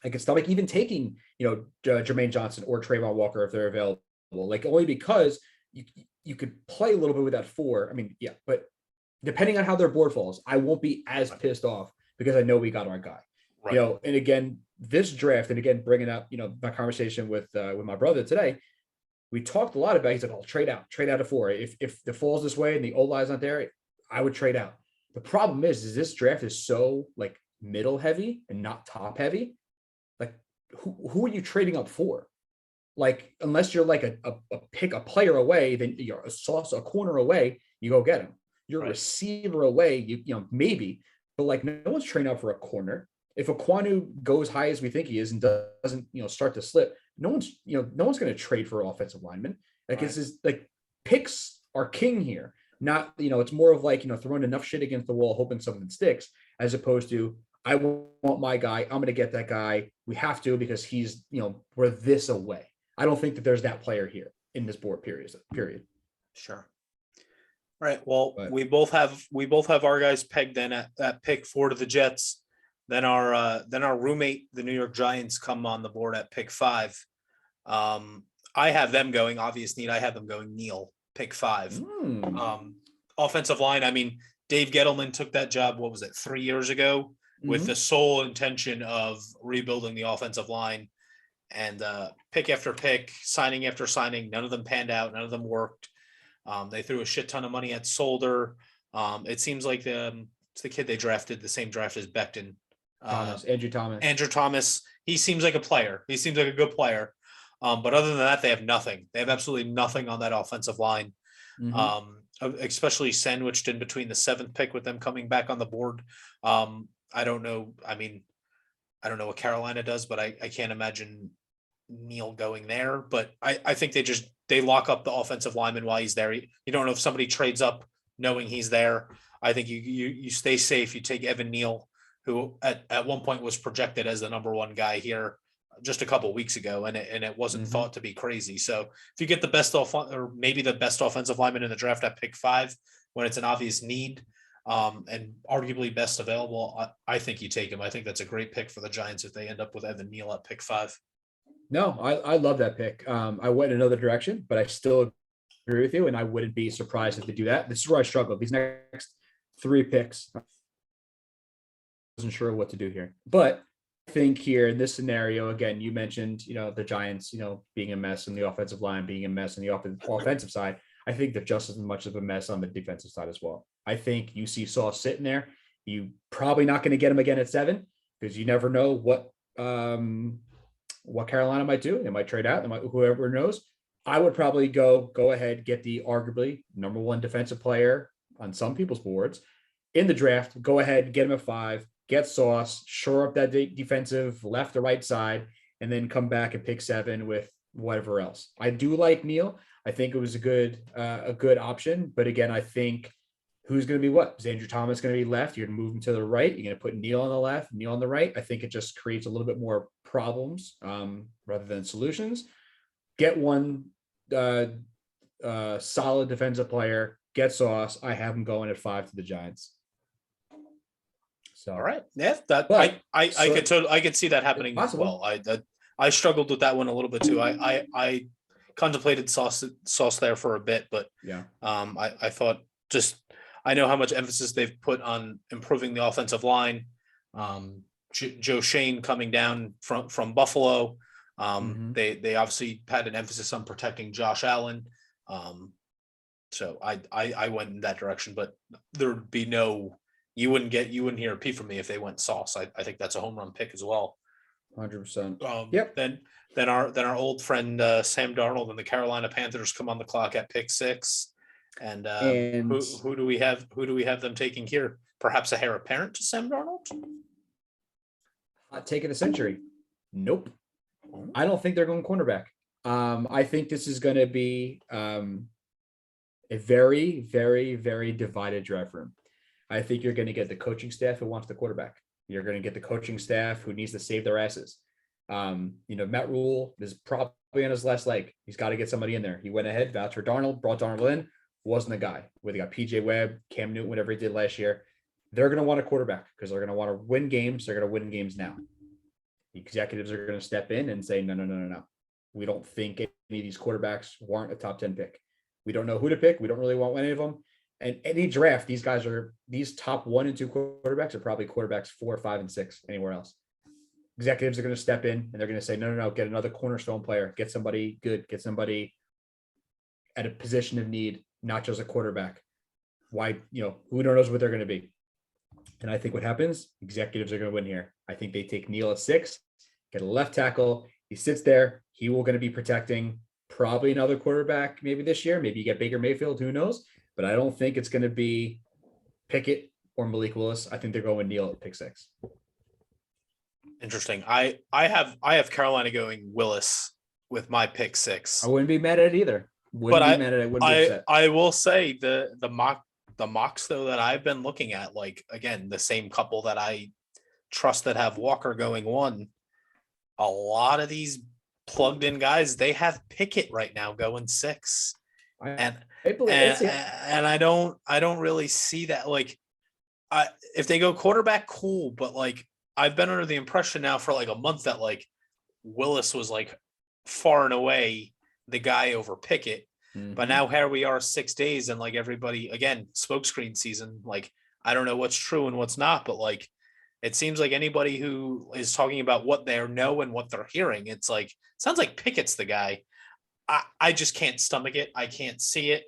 I could stomach even taking, Jermaine Johnson or Trayvon Walker if they're available, like only because you could play a little bit with that 4. I mean, yeah, but depending on how their board falls, I won't be as pissed off because I know we got our guy. Right. And again, this draft, and again, bringing up, my conversation with my brother today, we talked a lot about, he's like, oh, trade out at 4. If the falls this way and the O-line's not there, I would trade out. The problem is this draft is so like middle heavy and not top heavy. Like who are you trading up for? Like, unless you're like a player away, then you're a corner away, you go get him. You're a receiver away, you maybe, but like no one's trading up for a corner. If Akonwu goes high as we think he is and doesn't, start to slip, no one's going to trade for offensive linemen. Like It's just like picks are king here. Not, it's more of like, throwing enough shit against the wall, hoping something sticks, as opposed to, I want my guy. I'm going to get that guy. We have to, because he's, we're this away. I don't think that there's that player here in this board period. Sure. All right. Well, we both have our guys pegged in at pick 4 to the Jets. Then our roommate, the New York Giants, come on the board at pick 5. I have them going obvious need. I have them going Neal, pick 5. Offensive line. I mean, Dave Gettleman took that job. What was it, 3 years ago? With the sole intention of rebuilding the offensive line, and pick after pick, signing after signing, none of them panned out. None of them worked. They threw a shit ton of money at Solder. It seems like it's the kid they drafted, the same draft as Becton. Andrew Thomas. Andrew Thomas. He seems like a player. He seems like a good player. But other than that, they have nothing. They have absolutely nothing on that offensive line. Especially sandwiched in between the 7th pick with them coming back on the board. I don't know. I mean, I don't know what Carolina does, but I can't imagine Neal going there, but I think they lock up the offensive lineman while he's there. You don't know if somebody trades up knowing he's there. I think you stay safe. You take Evan Neal, who at one point was projected as the number one guy here just a couple of weeks ago, and it wasn't thought to be crazy. So if you get the best or maybe the best offensive lineman in the draft at pick 5, when it's an obvious need, and arguably best available, I think you take him. I think that's a great pick for the Giants if they end up with Evan Neal at pick 5. No, I love that pick. I went in another direction, but I still agree with you, and I wouldn't be surprised if they do that. This is where I struggle. These next 3 picks, I wasn't sure what to do here. But I think here in this scenario, again, you mentioned, the Giants, being a mess and the offensive line being a mess and the offensive side. I think they're just as much of a mess on the defensive side as well. I think you see Sauce sitting there. You probably not going to get him again at 7 because you never know what Carolina might do. They might trade out. Whoever knows. I would probably go ahead, get the arguably number 1 defensive player on some people's boards in the draft. Go ahead, get him at 5, get Sauce, shore up that defensive left or right side, and then come back and pick 7 with whatever else. I do like Neal. I think it was a good option. But again, I think who's going to be what? Is Andrew Thomas going to be left? You're going to move him to the right. You're going to put Neal on the left, Neal on the right. I think it just creates a little bit more problems rather than solutions. Get one solid defensive player, get Sauce. I have him going at 5 to the Giants. So, all right. Yeah, I could see that happening as well. I struggled with that one a little bit too. I contemplated Sauce there for a bit, but yeah, I thought I know how much emphasis they've put on improving the offensive line. Joe Shane coming down from Buffalo. They obviously had an emphasis on protecting Josh Allen. So I went in that direction, but there would be you wouldn't hear a peep from me if they went Sauce. I think that's a home run pick as well. 100%. Yep. Then our old friend Sam Darnold and the Carolina Panthers come on the clock at pick 6. And who do we have them taking here? Perhaps a heir apparent to Sam Darnold? Hot take of the century. Nope. I don't think they're going cornerback. I think this is going to be a very, very, very divided draft room. I think you're going to get the coaching staff who wants the quarterback. You're going to get the coaching staff who needs to save their asses. Matt Rule is probably on his last leg. He's got to get somebody in there. He went ahead, vouched for Darnold, brought Darnold in. Wasn't the guy. Where they got PJ Webb, Cam Newton, whatever he did last year. They're going to want a quarterback because they're going to want to win games. They're going to win games now. The executives are going to step in and say, no. We don't think any of these quarterbacks warrant a top 10 pick. We don't know who to pick. We don't really want any of them. And any draft, these top 1 and 2 quarterbacks are probably quarterbacks 4, 5, and 6 anywhere else. Executives are going to step in and they're going to say, no, get another cornerstone player, get somebody good, get somebody at a position of need, not just a quarterback. Why, who knows what they're going to be. And I think what happens, executives are going to win here. I think they take Neal at 6, get a left tackle. He sits there. He will going to be protecting probably another quarterback maybe this year. Maybe you get Baker Mayfield, who knows? But I don't think it's going to be Pickett or Malik Willis. I think they're going Neal at pick 6. Interesting. I have Carolina going Willis with my pick 6. I wouldn't be mad at it either. I will say the mocks though that I've been looking at, like again, the same couple that I trust that have Walker going 1. A lot of these plugged in guys, they have Pickett right now going 6. And I don't really see that. Like, if they go quarterback, cool, but like I've been under the impression now for like a month that like Willis was like far and away the guy over Pickett. But now here we are 6 days and like everybody, again, smokescreen season. Like, I don't know what's true and what's not, but like, it seems like anybody who is talking about what they know and what they're hearing, it's like, sounds like Pickett's the guy. I just can't stomach it. I can't see it.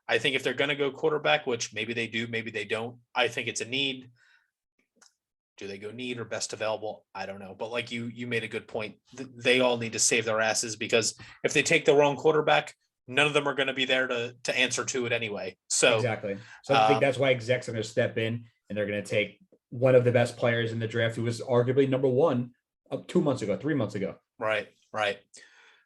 I think if they're going to go quarterback, which maybe they do, maybe they don't, I think it's a need. Do they go need or best available? I don't know. But like you made a good point. They all need to save their asses because if they take the wrong quarterback, none of them are going to be there to answer to it anyway. So exactly. So I think that's why execs are going to step in and they're going to take one of the best players in the draft who was arguably number 1 2 months ago, 3 months ago. Right.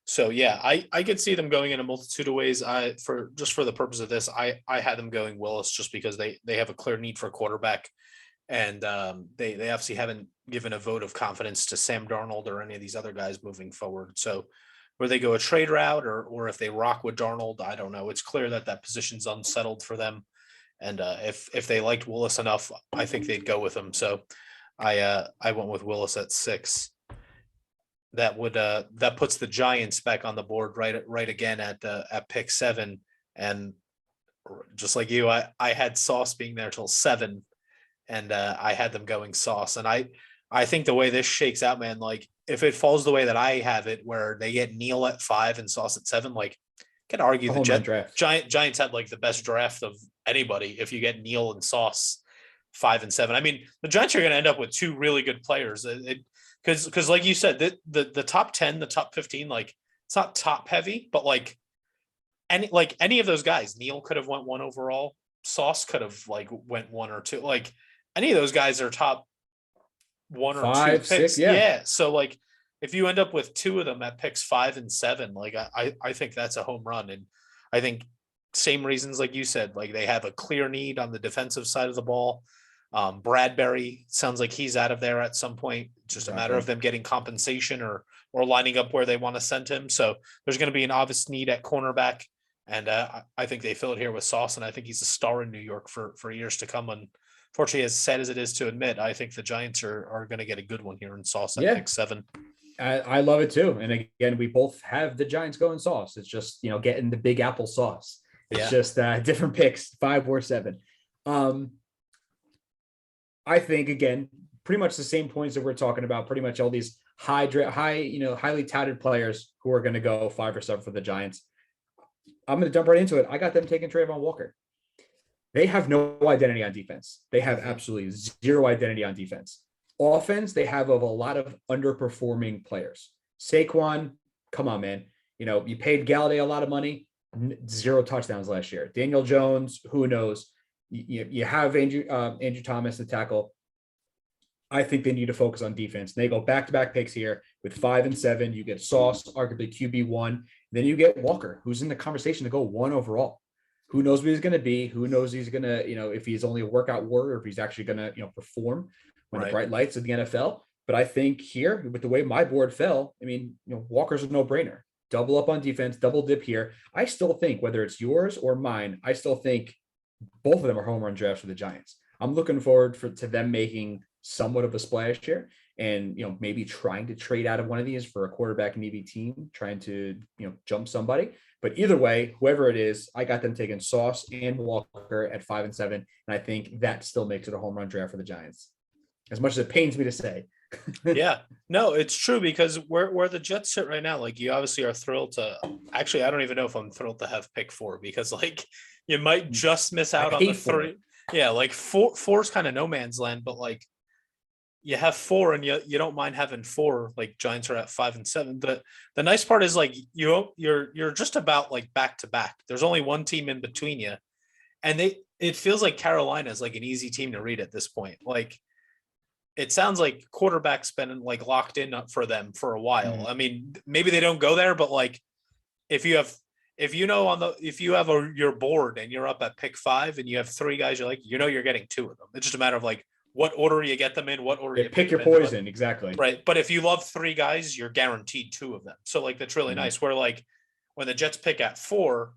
So yeah, I could see them going in a multitude of ways. For the purpose of this, I had them going Willis just because they have a clear need for a quarterback, and they obviously haven't given a vote of confidence to Sam Darnold or any of these other guys moving forward. So where they go a trade route or if they rock with Darnold, I don't know. It's clear that position's unsettled for them, and if they liked Willis enough, I think they'd go with him. So I went with Willis at 6. That puts the Giants back on the board right again at pick 7. And just like you, I had Sauce being there till 7, and I had them going Sauce. And I think the way this shakes out, man, like if it falls the way that I have it, where they get Neal at 5 and Sauce at 7, like I could argue the Giants had like the best draft of anybody if you get Neal and Sauce 5 and 7. I mean, the Giants are going to end up with 2 really good players. Because like you said, the top 10, the top 15, like it's not top heavy, but like any of those guys, Neal could have went 1 overall. Sauce could have like went 1 or 2. Like any of those guys are top 1 or 5, 2 6, picks. yeah. Yeah. So like if you end up with 2 of them at picks 5 and 7, like I think that's a home run. And I think same reasons like you said, like they have a clear need on the defensive side of the ball. Bradbury sounds like he's out of there at some point. It's just a matter of them getting compensation or lining up where they want to send him. So there's going to be an obvious need at cornerback. And I think they fill it here with Sauce. And I think he's a star in New York for years to come. Unfortunately, as sad as it is to admit, I think the Giants are going to get a good one here in Sauce at pick 7. I love it too. And again, we both have the Giants going Sauce. It's just, getting the big apple sauce. It's just different picks, 5 or 7. I think, again, pretty much the same points that we're talking about, pretty much all these highly touted players who are going to go 5 or 7 for the Giants. I'm going to jump right into it. I got them taking Trayvon Walker. They have no identity on defense. They have absolutely zero identity on defense. Offense, they have a lot of underperforming players. Saquon, come on, man. You paid Galladay a lot of money, 0 touchdowns last year. Daniel Jones, who knows? You have Andrew Thomas, the tackle. I think they need to focus on defense. They go back-to-back picks here with 5 and 7. You get Sauce, arguably QB1. Then you get Walker, who's in the conversation to go 1 overall. Who knows what he's going to be? Who knows he's going to, if he's only a workout warrior, or if he's actually going to, perform when the bright lights of the NFL. But I think here, with the way my board fell, I mean, Walker's a no-brainer. Double up on defense, double dip here. I still think, whether it's yours or mine, I still think both of them are home run drafts for the Giants. I'm looking forward to them making somewhat of a splash here and, maybe trying to trade out of one of these for a quarterback needy team, trying to, jump somebody. But either way, whoever it is, I got them taking Sauce and Walker at 5 and 7. And I think that still makes it a home run draft for the Giants, as much as it pains me to say. Yeah, no, it's true, because where the Jets sit right now, like you obviously are thrilled to actually, I don't even know if I'm thrilled to have pick 4, because like you might just miss out on the 3. Yeah, like four is kind of no man's land, but like you have 4 and you don't mind having 4. Like Giants are at 5 and 7. The nice part is like you're just about like back to back. There's only one team in between you, and it feels like Carolina is like an easy team to read at this point. Like it sounds like quarterback's been like locked in for them for a while. I mean, maybe they don't go there, but like if you have your board and you're up at pick 5 and you have 3 guys, you're getting 2 of them. It's just a matter of like what order you get them in, what order you pick your poison. Exactly. Right. But if you love 3 guys, you're guaranteed 2 of them. So like, that's really nice. Where like when the Jets pick at 4,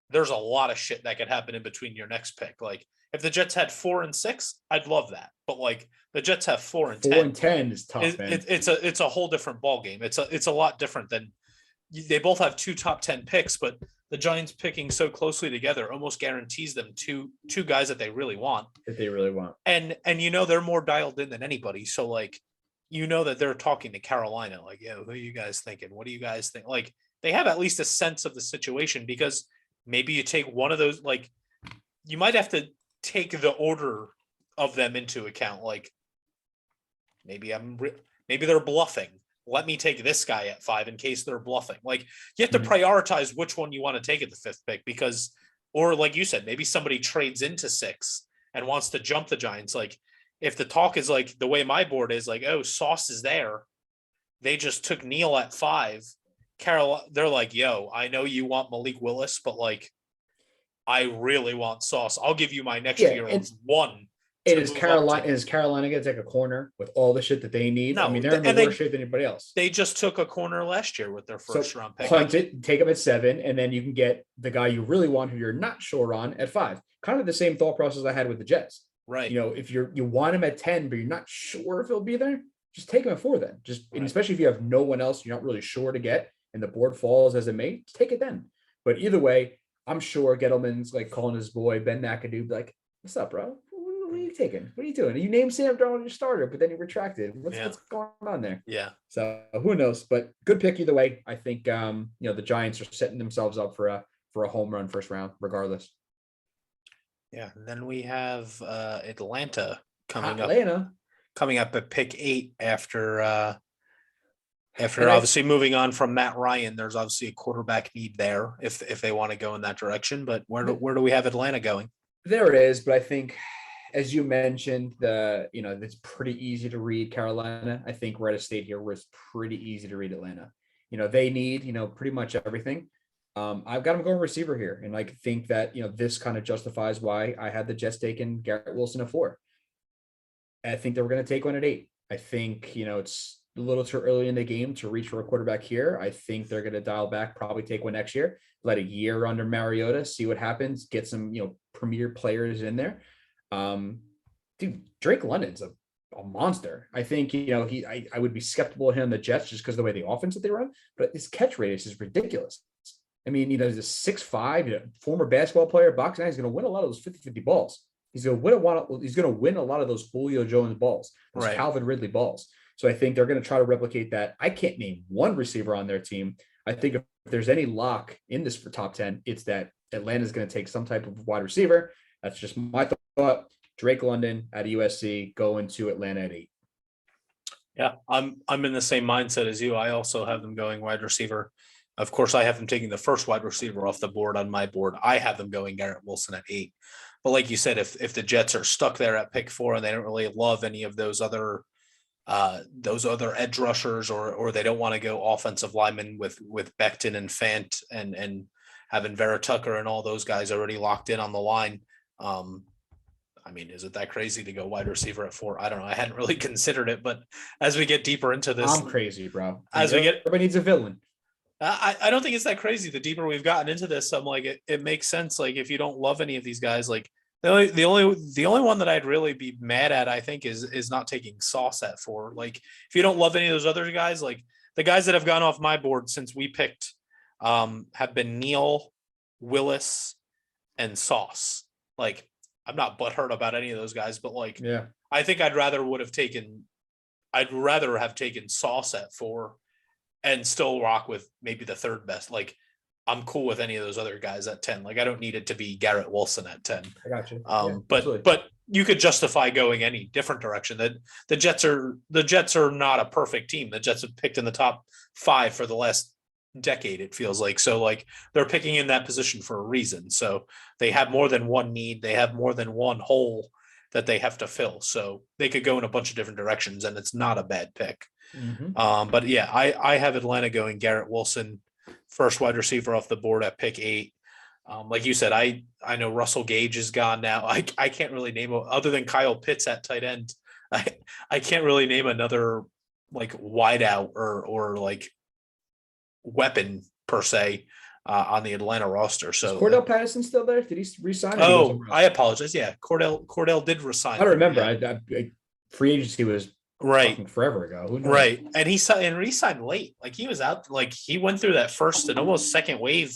there's a lot of shit that could happen in between your next pick. Like if the Jets had 4 and 6, I'd love that. But like the Jets have 4 and 10. 4 and 10 is tough, man. It's a whole different ball game. It's a lot different than they both have 2 top 10 picks, but the Giants picking so closely together almost guarantees them two guys that they really want. And they're more dialed in than anybody. So like, that they're talking to Carolina, like, yeah, who are you guys thinking? What do you guys think? Like they have at least a sense of the situation, because maybe you take one of those, like you might have to take the order of them into account. Like maybe they're bluffing. Let me take this guy at 5 in case they're bluffing. Like you have to prioritize which one you want to take at the 5th pick, because, or like you said, maybe somebody trades into 6 and wants to jump the Giants. Like if the talk is like the way my board is like, oh, Sauce is there. They just took Neal at 5. Carolina, they're like, yo, I know you want Malik Willis, but like, I really want Sauce. I'll give you my next year of one. Is Carolina going to take a corner with all the shit that they need? No, I mean, they're in the worse shape than anybody else. They just took a corner last year with their first round pick. Punt it, take them at 7, and then you can get the guy you really want who you're not sure on at 5. Kind of the same thought process I had with the Jets. Right. You know, if you want him at 10, but you're not sure if he'll be there, just take him at 4 then. And especially if you have no one else you're not really sure to get, and the board falls as it may, just take it then. But either way, I'm sure Gettleman's like calling his boy Ben McAdoo, like, "What's up, bro? What are you taking? What are you doing? You named Sam Darnold your starter, but then you retracted. What's going on there?" Yeah. So who knows? But good pick either way. I think the Giants are setting themselves up for a home run first round, regardless. Yeah. And then we have Atlanta coming up at pick 8 after obviously moving on from Matt Ryan. There's obviously a quarterback need there if they want to go in that direction. But where do we have Atlanta going? There is, but I think, as you mentioned, it's pretty easy to read Carolina. I think we're at a state here where it's pretty easy to read Atlanta. They need, pretty much everything. I've got them going receiver here. And I think that, this kind of justifies why I had the Jets taking Garrett Wilson at 4. I think they were going to take one at 8. I think, it's a little too early in the game to reach for a quarterback here. I think they're going to dial back, probably take one next year, let a year under Mariota, see what happens, get some, premier players in there. Dude, Drake London's a monster. I think, I would be skeptical of him on the Jets just because of the way the offense that they run, but his catch radius is ridiculous. I mean, he's a 6'5", former basketball player, boxing guy. He's going to win a lot of those 50-50 balls. He's going to win a lot of those Julio Jones balls, those Calvin Ridley balls. So I think they're going to try to replicate that. I can't name one receiver on their team. I think if there's any lock in this for top 10, it's that Atlanta's going to take some type of wide receiver. That's just my thought. Drake London at USC going to Atlanta at 8. Yeah, I'm in the same mindset as you. I also have them going wide receiver. Of course, I have them taking the first wide receiver off the board on my board. I have them going Garrett Wilson at 8. But like you said, if the Jets are stuck there at pick 4 and they don't really love any of those other edge rushers, or they don't want to go offensive linemen with Becton and Fant and having Vera Tucker and all those guys already locked in on the line. I mean, is it that crazy to go wide receiver at 4? I don't know. I hadn't really considered it, but as we get deeper into this, I'm crazy, bro. Everybody needs a villain. I don't think it's that crazy. The deeper we've gotten into this, I'm like, it makes sense. Like, if you don't love any of these guys, like the only one that I'd really be mad at, I think, is not taking Sauce at 4. Like, if you don't love any of those other guys, like the guys that have gone off my board since we picked have been Neal, Willis, and Sauce. Like, I'm not butthurt about any of those guys, but like, yeah, I think I'd rather have taken Sauce at 4 and still rock with maybe the third best. Like, I'm cool with any of those other guys at 10. Like, I don't need it to be Garrett Wilson at 10. I got you. But you could justify going any different direction. That the Jets are not a perfect team. The Jets have picked in the top 5 for the last decade, it feels like. So like, they're picking in that position for a reason. So they have more than one need. They have more than one hole that they have to fill. So they could go in a bunch of different directions, and it's not a bad pick. Mm-hmm. But yeah, I have Atlanta going Garrett Wilson, first wide receiver off the board at pick 8. Like you said, I know Russell Gage is gone now. I can't really name, other than Kyle Pitts at tight end. I can't really name another like wideout or like weapon per se on the Atlanta roster. So is Cornell Patterson still there? Did he resign? Oh, I apologize. Yeah, Cordell did resign. I don't remember. I free agency was forever ago. Right, and he re-signed late. Like, he was out. Like, he went through that first and almost second wave.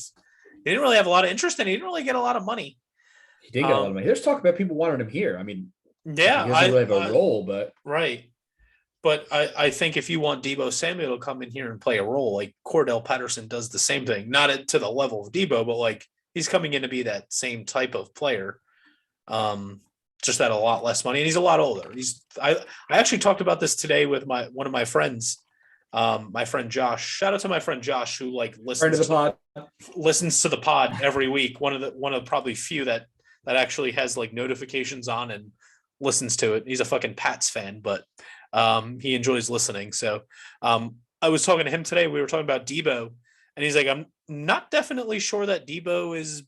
He didn't really have a lot of interest, and he didn't really get a lot of money. He did get a lot of money. There's talk about people wanting him here. I mean, yeah, he doesn't really have a role, but right. But I think if you want Deebo Samuel to come in here and play a role, like Cornell Patterson does the same thing, not to the level of Deebo, but like, he's coming in to be that same type of player, just at a lot less money, and he's a lot older. I actually talked about this today with one of my friends, my friend Josh. Shout out to my friend Josh, who like listens to the pod every week. One of the probably few that actually has like notifications on and listens to it. He's a fucking Pats fan, but he enjoys listening. So I was talking to him today. We were talking about Deebo, And he's like, I'm not definitely sure that Deebo is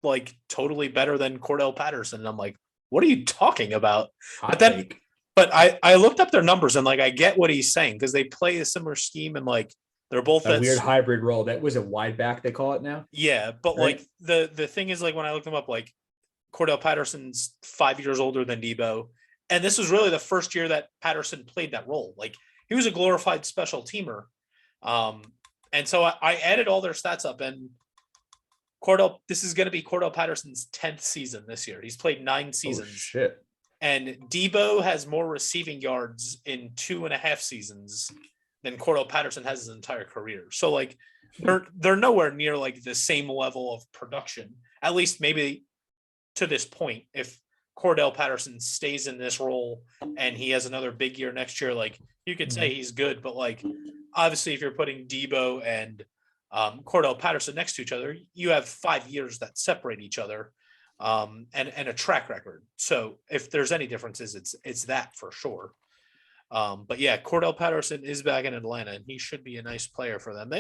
like totally better than Cornell Patterson. And I'm like, what are you talking about? Hot take. But I looked up their numbers and like I get what he's saying because they play a similar scheme and like they're both a weird hybrid role. That was a wide back, they call it now. Yeah, but right? like the thing is like when I looked them up, like Cornell Patterson's 5 years older than Deebo. And this was really the first year that Patterson played that role. Like he was a glorified special teamer. And so I added all their stats up and this is going to be Cornell Patterson's 10th season this year. He's played 9 seasons. Oh, shit. And Deebo has more receiving yards in 2.5 seasons than Cornell Patterson has his entire career. So like they're nowhere near like the same level of production, at least maybe to this point. If Cornell Patterson stays in this role and he has another big year next year, like you could say he's good, but like obviously if you're putting Deebo and Cornell Patterson next to each other, you have 5 years that separate each other and a track record. So if there's any differences, it's that for sure. But yeah, Cornell Patterson is back in Atlanta and he should be a nice player for them.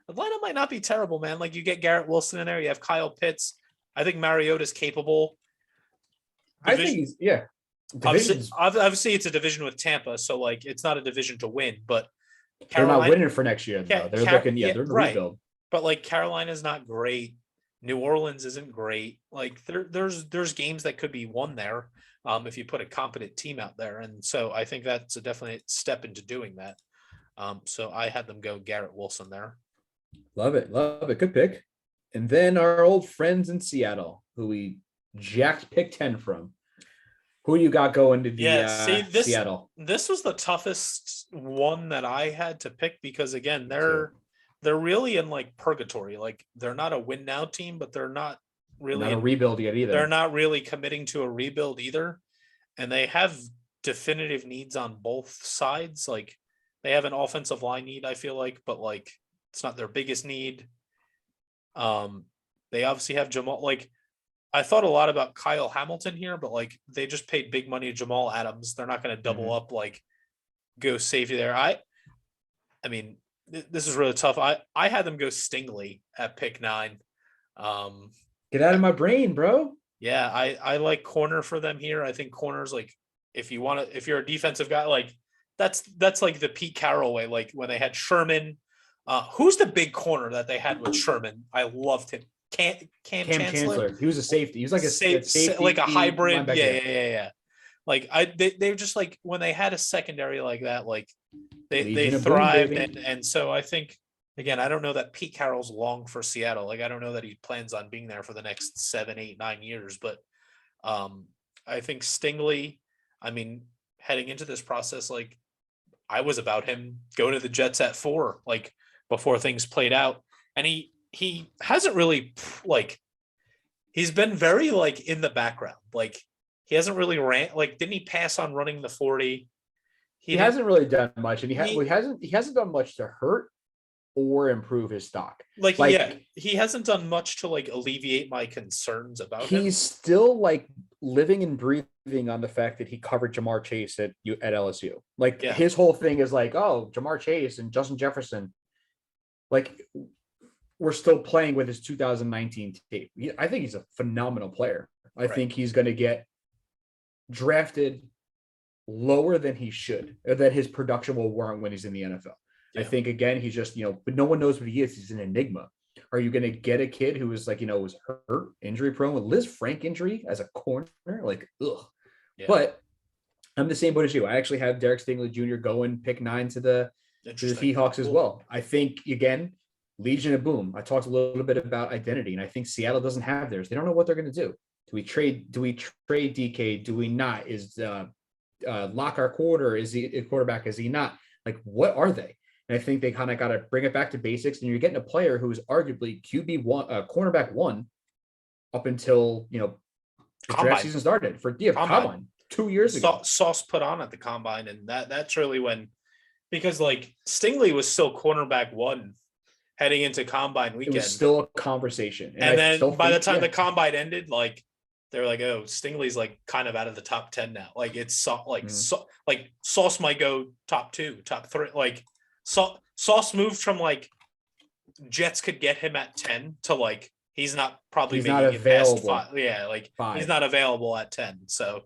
Atlanta might not be terrible, man. Like you get Garrett Wilson in there, you have Kyle Pitts. I think Mariota's capable. I think he's obviously it's a division with Tampa, so like it's not a division to win, but they're not winning for next year though. They're looking, they're in a rebuild. But like Carolina's not great. New Orleans isn't great. Like there's games that could be won there if you put a competent team out there. And so I think that's a definite step into doing that. So I had them go Garrett Wilson there. Love it. Love it. Good pick. And then our old friends in Seattle, who we jacked pick 10 from. Who you got going to the Seattle? This was the toughest one that I had to pick because again, they're really in like purgatory. Like they're not a win now team, but they're not really a rebuild yet either. They're not really committing to a rebuild either. And they have definitive needs on both sides. Like they have an offensive line need, I feel like, but like it's not their biggest need. They obviously have Jamal. Like I thought a lot about Kyle Hamilton here, but like they just paid big money to Jamal Adams. They're not going to double up, like go safety there. I mean, this is really tough. I had them go Stingley at pick 9. Get out of my brain, bro. Yeah, I like corner for them here. I think corners, like if you're a defensive guy, like that's like the Pete Carroll way. Like when they had Sherman, who's the big corner that they had with Sherman? I loved him. Cam Chancellor. He was a safety. He was like a safety, like a hybrid. Yeah. Like they were just like when they had a secondary like that, like they thrived. And so I think again, I don't know that Pete Carroll's long for Seattle. Like I don't know that he plans on being there for the next 7, 8, 9 years. But I think Stingley, I mean, heading into this process, like I was about him going to the Jets at 4, like before things played out. And he hasn't really like he's been very like in the background. Like he hasn't really ran. Like didn't he pass on running the 40? He hasn't really done much, and he hasn't done much to hurt or improve his stock. Like yeah, he hasn't done much to like alleviate my concerns about him. He's still like living and breathing on the fact that he covered Jamar Chase at LSU. Like his whole thing is like, oh, Jamar Chase and Justin Jefferson. Like we're still playing with his 2019 tape. I think he's a phenomenal player. I think he's going to get drafted lower than he should, or that his production will warrant when he's in the NFL. Yeah. I think again, he's just, but no one knows what he is. He's an enigma. Are you going to get a kid who is like, was hurt, injury prone with Liz Frank injury as a corner? Like, ugh. Yeah. But I'm the same boat as you. I actually have Derek Stingley Jr. going pick 9 to the Seahawks as well. I think again, Legion of Boom. I talked a little bit about identity, and I think Seattle doesn't have theirs. They don't know what they're going to do. Do we trade DK? Do we not? Is Lockhart quarter? Is he a quarterback? Is he not? Like, what are they? And I think they kind of got to bring it back to basics. And you're getting a player who is arguably QB1, cornerback 1, up until the draft season started for Combine 2 years ago. Sauce put on at the Combine, and that's really when, because like Stingley was still cornerback 1 heading into Combine weekend. It was still a conversation. And then by the time the Combine ended, like they're like, oh, Stingley's like kind of out of the top 10 now. Like it's like Sauce might go top 2, top 3. Like Sauce moved from like Jets could get him at 10 to like, he's not probably He's making not it past available. 5. Yeah, like 5. he's not available at 10. So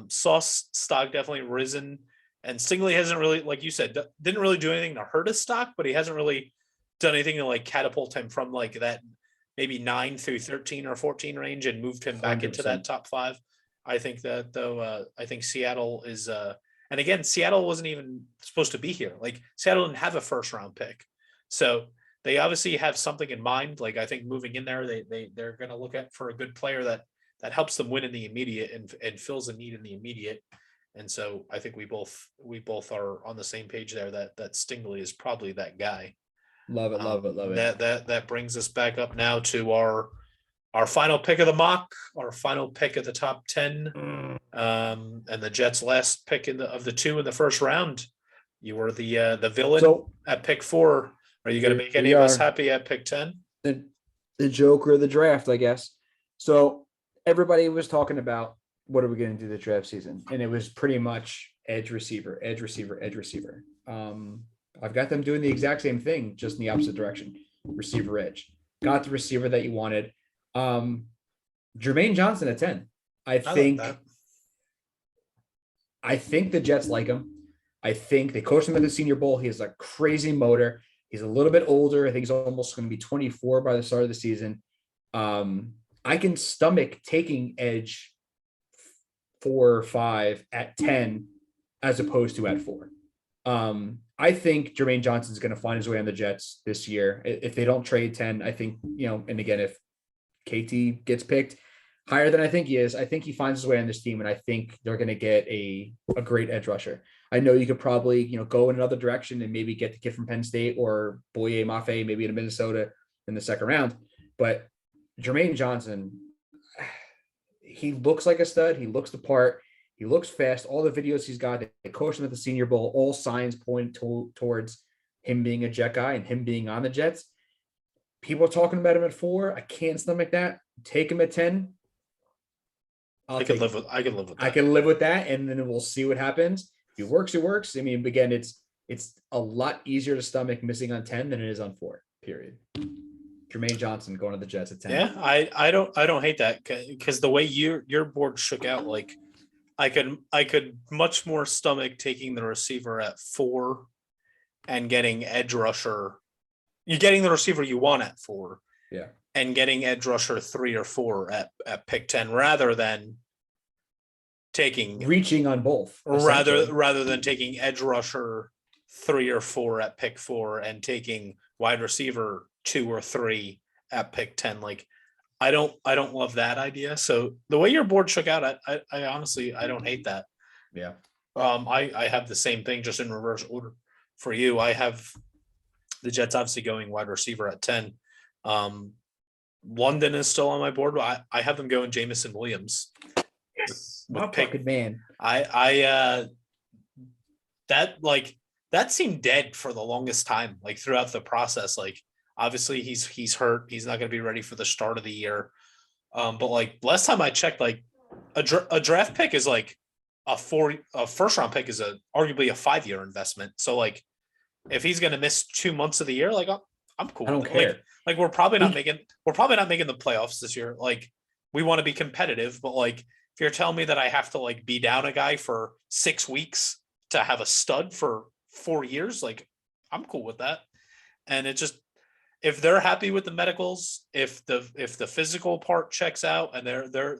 Sauce stock definitely risen, and Stingley hasn't really, like you said, didn't really do anything to hurt his stock, but he hasn't really done anything to like catapult him from like that maybe 9 through 13 or 14 range and moved him back into that 100%. top 5. I think that though, I think Seattle is, and again, Seattle wasn't even supposed to be here. Like Seattle didn't have a first round pick. So they obviously have something in mind. Like I think moving in there, they're going to look at for a good player that helps them win in the immediate and fills a need in the immediate. And so I think we both are on the same page there that Stingley is probably that guy. Love it. That brings us back up now to our final pick of the mock, our final pick of the top 10, and the Jets' last pick of the 2 in the first round. You were the villain at pick 4. Are you going to make any of us happy at pick 10? The Joker of the draft, I guess. So everybody was talking about what are we going to do the draft season, and it was pretty much edge receiver. I've got them doing the exact same thing, just in the opposite direction. Receiver edge. Got the receiver that you wanted. Jermaine Johnson at 10. I think the Jets like him. I think they coached him at the Senior Bowl. He has a crazy motor. He's a little bit older. I think he's almost going to be 24 by the start of the season. I can stomach taking edge 4 or 5 at 10 as opposed to at 4. I think Jermaine Johnson's going to find his way on the Jets this year. If they don't trade 10, I think, and again, if KT gets picked higher than I think he is, I think he finds his way on this team, and I think they're going to get a great edge rusher. I know you could probably, go in another direction and maybe get the kid from Penn State or Boye Mafe, maybe in Minnesota in the second round. But Jermaine Johnson, he looks like a stud. He looks the part. He looks fast. All the videos he's got, they coached him at the Senior Bowl. All signs point towards him being a Jet guy and him being on the Jets. People are talking about him at 4. I can't stomach that. Take him at 10. I can live with that. I can live with that, and then we'll see what happens. If it works, it works. I mean, again, it's a lot easier to stomach missing on 10 than it is on 4. Period. Jermaine Johnson going to the Jets at 10. Yeah, I don't hate that, because the way your board shook out, like I could much more stomach taking the receiver at 4 and getting edge rusher. You're getting the receiver you want at 4. Yeah. And getting edge rusher 3 or 4 at pick 10 rather than reaching on both. Rather than taking edge rusher 3 or 4 at pick 4 and taking wide receiver 2 or 3 at pick 10. Like I don't love that idea. So the way your board shook out, I honestly, I don't hate that. Yeah. I have the same thing, just in reverse order for you. I have the Jets obviously going wide receiver at 10. London is still on my board. I have them going Jamison Williams. Yes. My fucking man. That seemed dead for the longest time, like throughout the process. Like obviously he's hurt. He's not going to be ready for the start of the year. But like last time I checked, like a draft pick is like a first round pick is arguably a 5-year investment. So like if he's going to miss 2 months of the year, like I'm cool. I don't care. Like we're probably not making the playoffs this year. Like we want to be competitive, but like if you're telling me that I have to like be down a guy for 6 weeks to have a stud for 4 years, like I'm cool with that. And it just, if they're happy with the medicals, if the physical part checks out and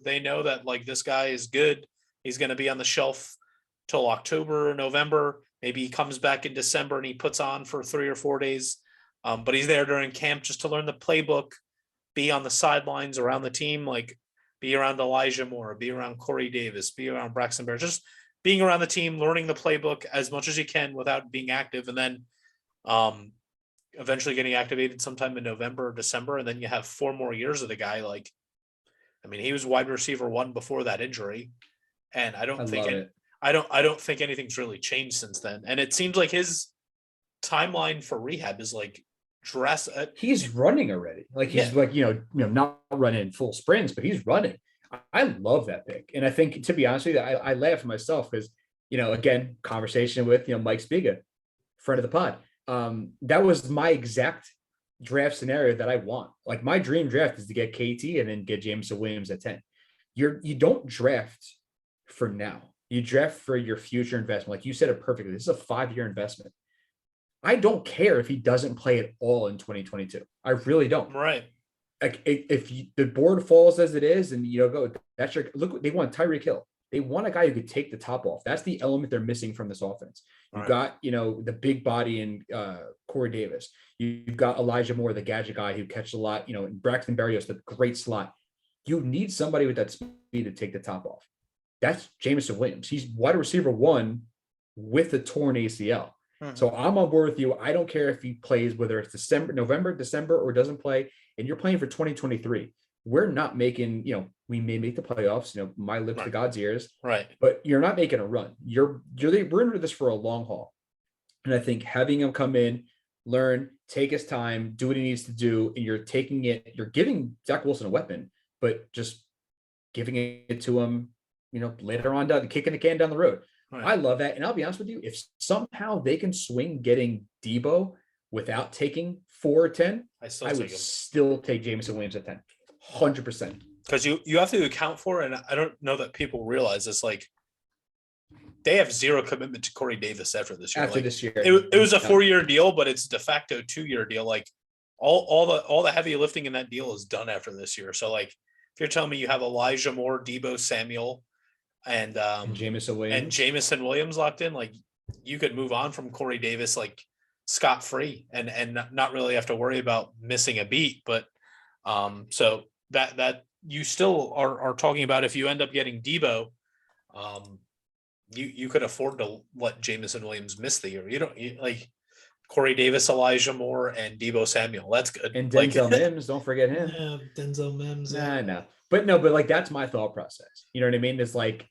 they know that like this guy is good, he's going to be on the shelf till October or November. Maybe he comes back in December and he puts on for 3 or 4 days. But he's there during camp just to learn the playbook, be on the sidelines around the team, like be around Elijah Moore, be around Corey Davis, be around Braxton Bear, just being around the team, learning the playbook as much as you can without being active. And then eventually getting activated sometime in November or December. And then you have 4 more years of the guy. Like, I mean, he was wide receiver 1 before that injury. And I don't think anything's really changed since then. And it seems like his timeline for rehab is like he's running already. Like he's not running full sprints, but he's running. I love that pick. And I think, to be honest with you, I laugh at myself because, again, conversation with, Mike Spiga, friend of the pod. That was my exact draft scenario that I want. Like my dream draft is to get KT and then get Jameson Williams at 10. You don't draft for now. You draft for your future investment. Like you said it perfectly. This is a 5-year investment. I don't care if he doesn't play at all in 2022. I really don't. Right. Like if the board falls as it is, and go, that's your look. They want Tyreek Hill. They want a guy who could take the top off. That's the element they're missing from this offense. You've got, the big body in Corey Davis. You've got Elijah Moore, the gadget guy who catches a lot. And Braxton Berrios, the great slot. You need somebody with that speed to take the top off. That's Jameson Williams. He's wide receiver 1 with a torn ACL. So I'm on board with you. I don't care if he plays, whether it's November, December, or doesn't play, and you're playing for 2023. We're not making, we may make the playoffs, my lips to God's ears. Right. But you're not making a run. We're into this for a long haul. And I think having him come in, learn, take his time, do what he needs to do, and you're giving Zach Wilson a weapon, but just giving it to him, later on down, kicking the can down the road. Right. I love that. And I'll be honest with you, if somehow they can swing getting Deebo without taking 4 or 10, I would still take Jameson Williams at 10. 100%. Because you have to account for, and I don't know that people realize this, like they have zero commitment to Corey Davis after this year. This year. It was a 4-year deal, but it's de facto 2-year deal. Like all the heavy lifting in that deal is done after this year. So like if you're telling me you have Elijah Moore, Deebo Samuel, and Jameson Williams locked in, like you could move on from Corey Davis like scot-free and not really have to worry about missing a beat. But so that you still are talking about, if you end up getting Deebo, you could afford to let Jameson Williams miss the year. Like Corey Davis, Elijah Moore, and Deebo Samuel. That's good. And Denzel Mims, don't forget him. Yeah, Denzel Mims. No. But like that's my thought process. You know what I mean? It's like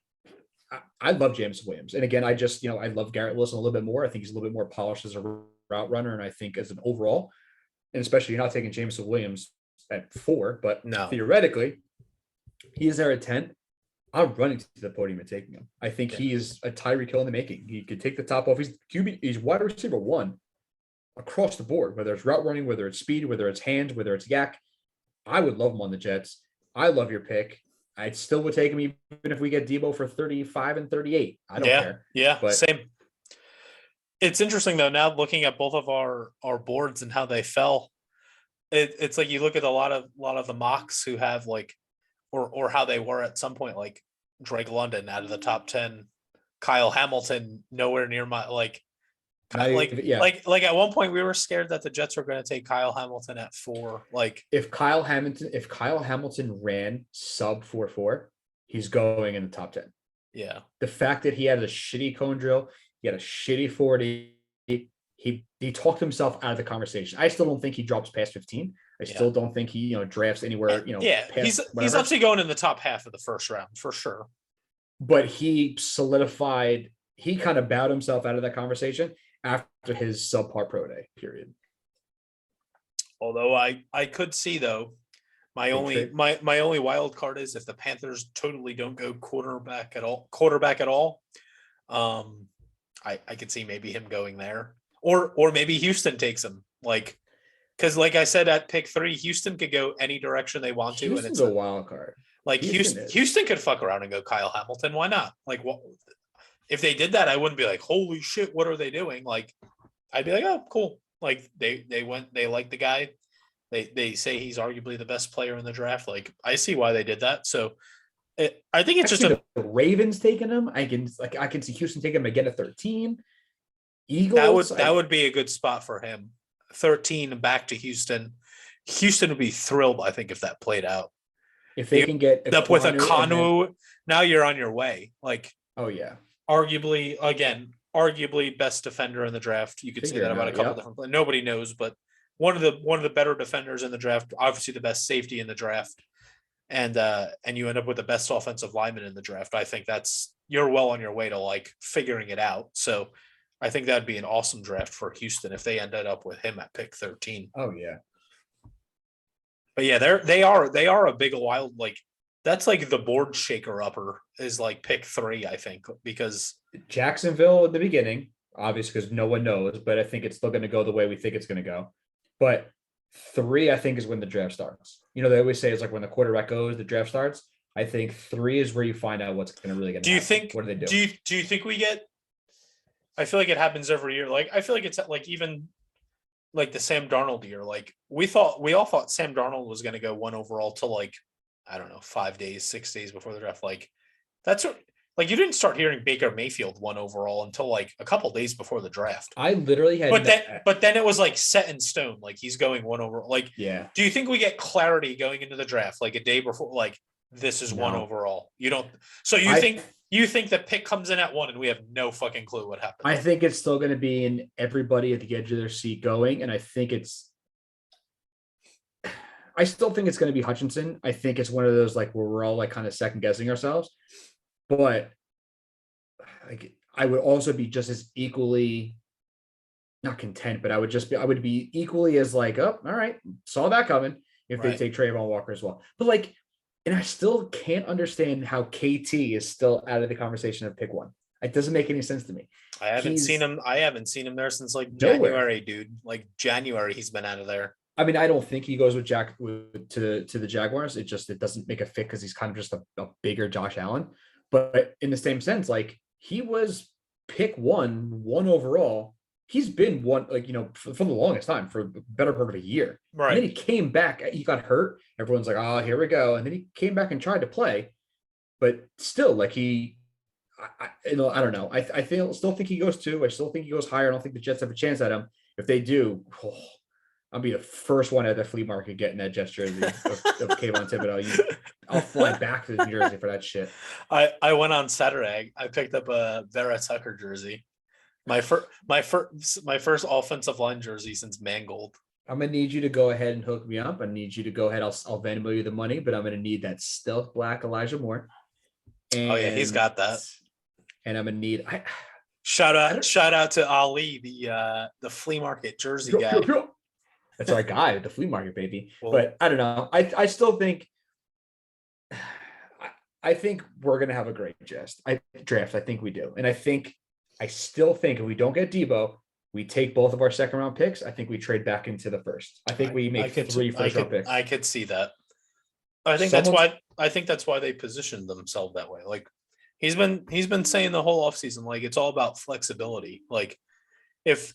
I love Jameson Williams. And again, I just, I love Garrett Wilson a little bit more. I think he's a little bit more polished as a route runner. And I think as an overall, and especially you're not taking Jameson Williams at 4, but theoretically he is there at 10. I'm running to the podium and taking him. I think he is a Tyreek Hill in the making. He could take the top off. He's QB, he's wide receiver 1 across the board, whether it's route running, whether it's speed, whether it's hands, whether it's yak. I would love him on the Jets. I love your pick. I still would take him even if we get Deebo for 35 and 38. I don't care. Yeah, but same. It's interesting though, now looking at both of our boards and how they fell. It's like you look at a lot of the mocks who have like, or how they were at some point, like Drake London out of the top 10, Kyle Hamilton nowhere near my like at one point we were scared that the Jets were going to take Kyle Hamilton at 4. Like if Kyle Hamilton ran sub 4.4, he's going in the top 10. Yeah. The fact that he had a shitty cone drill, he had a shitty 40, he talked himself out of the conversation. I still don't think he drops past 15. I still don't think he, drafts anywhere, he's actually going in the top half of the first round for sure. But he kind of bowed himself out of that conversation after his subpar pro day period. Although I could see though, my only wild card is if the Panthers totally don't go quarterback at all. I could see maybe him going there, or maybe Houston takes him, like, because like I said at pick 3, Houston could go any direction they want to, Houston's and it's a wild card. Like Houston could fuck around and go Kyle Hamilton. Why not? Like, what if they did that? I wouldn't be like, holy shit, what are they doing? Like, I'd be like, oh, cool. Like they like the guy. They say he's arguably the best player in the draft. Like, I see why they did that. So I think it's the Ravens taking him. I can see Houston taking him again at 13. Eagles. That would be a good spot for him. 13 back to Houston. Houston would be thrilled, I think, if that played out. If they can get up with a Kanu, now you're on your way. Like, oh yeah, arguably best defender in the draft. You could say that about a couple different players. Nobody knows, but one of the better defenders in the draft. Obviously, the best safety in the draft, and you end up with the best offensive lineman in the draft. I think you're well on your way to like figuring it out. So I think that'd be an awesome draft for Houston if they ended up with him at pick 13. Oh yeah. But yeah, they are a big wild, like that's like the board shaker upper is like pick 3, I think, because Jacksonville at the beginning, obviously because no one knows, but I think it's still going to go the way we think it's going to go. But 3, I think, is when the draft starts. You know, they always say it's like when the quarterback goes, the draft starts. I think 3 is where you find out what's going to really get. Do you think? What do they do? Do you think we get? I feel like it happens every year. Like I feel like it's like even like the Sam Darnold year. Like we all thought Sam Darnold was going to go 1 overall to like I don't know 5 days, 6 days before the draft. Like that's what. Like you didn't start hearing Baker Mayfield 1 overall until like a couple days before the draft. I literally had, but then it was like set in stone. Like he's going 1 overall. Like, yeah. Do you think we get clarity going into the draft, like a day before? Like this is 1 overall. You don't. So you think the pick comes in at 1 and we have no fucking clue what happened? I think it's still going to be in everybody at the edge of their seat going, and I still think it's going to be Hutchinson. I think it's one of those like where we're all like kind of second guessing ourselves. But like I would also be just as equally not content, but I would be equally as like, oh, all right, saw that coming if they take Trayvon Walker as well. But like, and I still can't understand how KT is still out of the conversation of pick 1. It doesn't make any sense to me. I haven't seen him there since like January, dude. Like January, he's been out of there. I mean, I don't think he goes with to the Jaguars. It doesn't make a fit because he's kind of just a bigger Josh Allen. But in the same sense, like he was pick 1 overall. He's been one, like, you know, for the longest time, for the better part of a year. Right. And then he came back. He got hurt. Everyone's like, oh, here we go. And then he came back and tried to play. But still, like I don't know. I still think he goes 2. I still think he goes higher. I don't think the Jets have a chance at him. If they do, I'll be the first one at the flea market getting that Jets jersey of Kayvon Thibodeau. I'll fly back to New Jersey for that shit. I went on Saturday. I picked up a Vera Tucker jersey. My first offensive line jersey since Mangold. I'm gonna need you to go ahead and hook me up. I need you to go ahead. I'll Venmo you the money, but I'm gonna need that stealth black Elijah Moore. And, oh yeah, he's got that. And I'm gonna need. Shout out to Ali, the flea market jersey guy. That's our guy at the flea market, baby. Well, but I don't know. I still think. I think we're gonna have a great draft. I think we do, and I still think if we don't get Deebo, we take both of our second round picks. I think we trade back into the first. I think we make 3 first round picks. I could see that. I think that's why they positioned themselves that way. Like he's been saying the whole offseason, like it's all about flexibility. Like if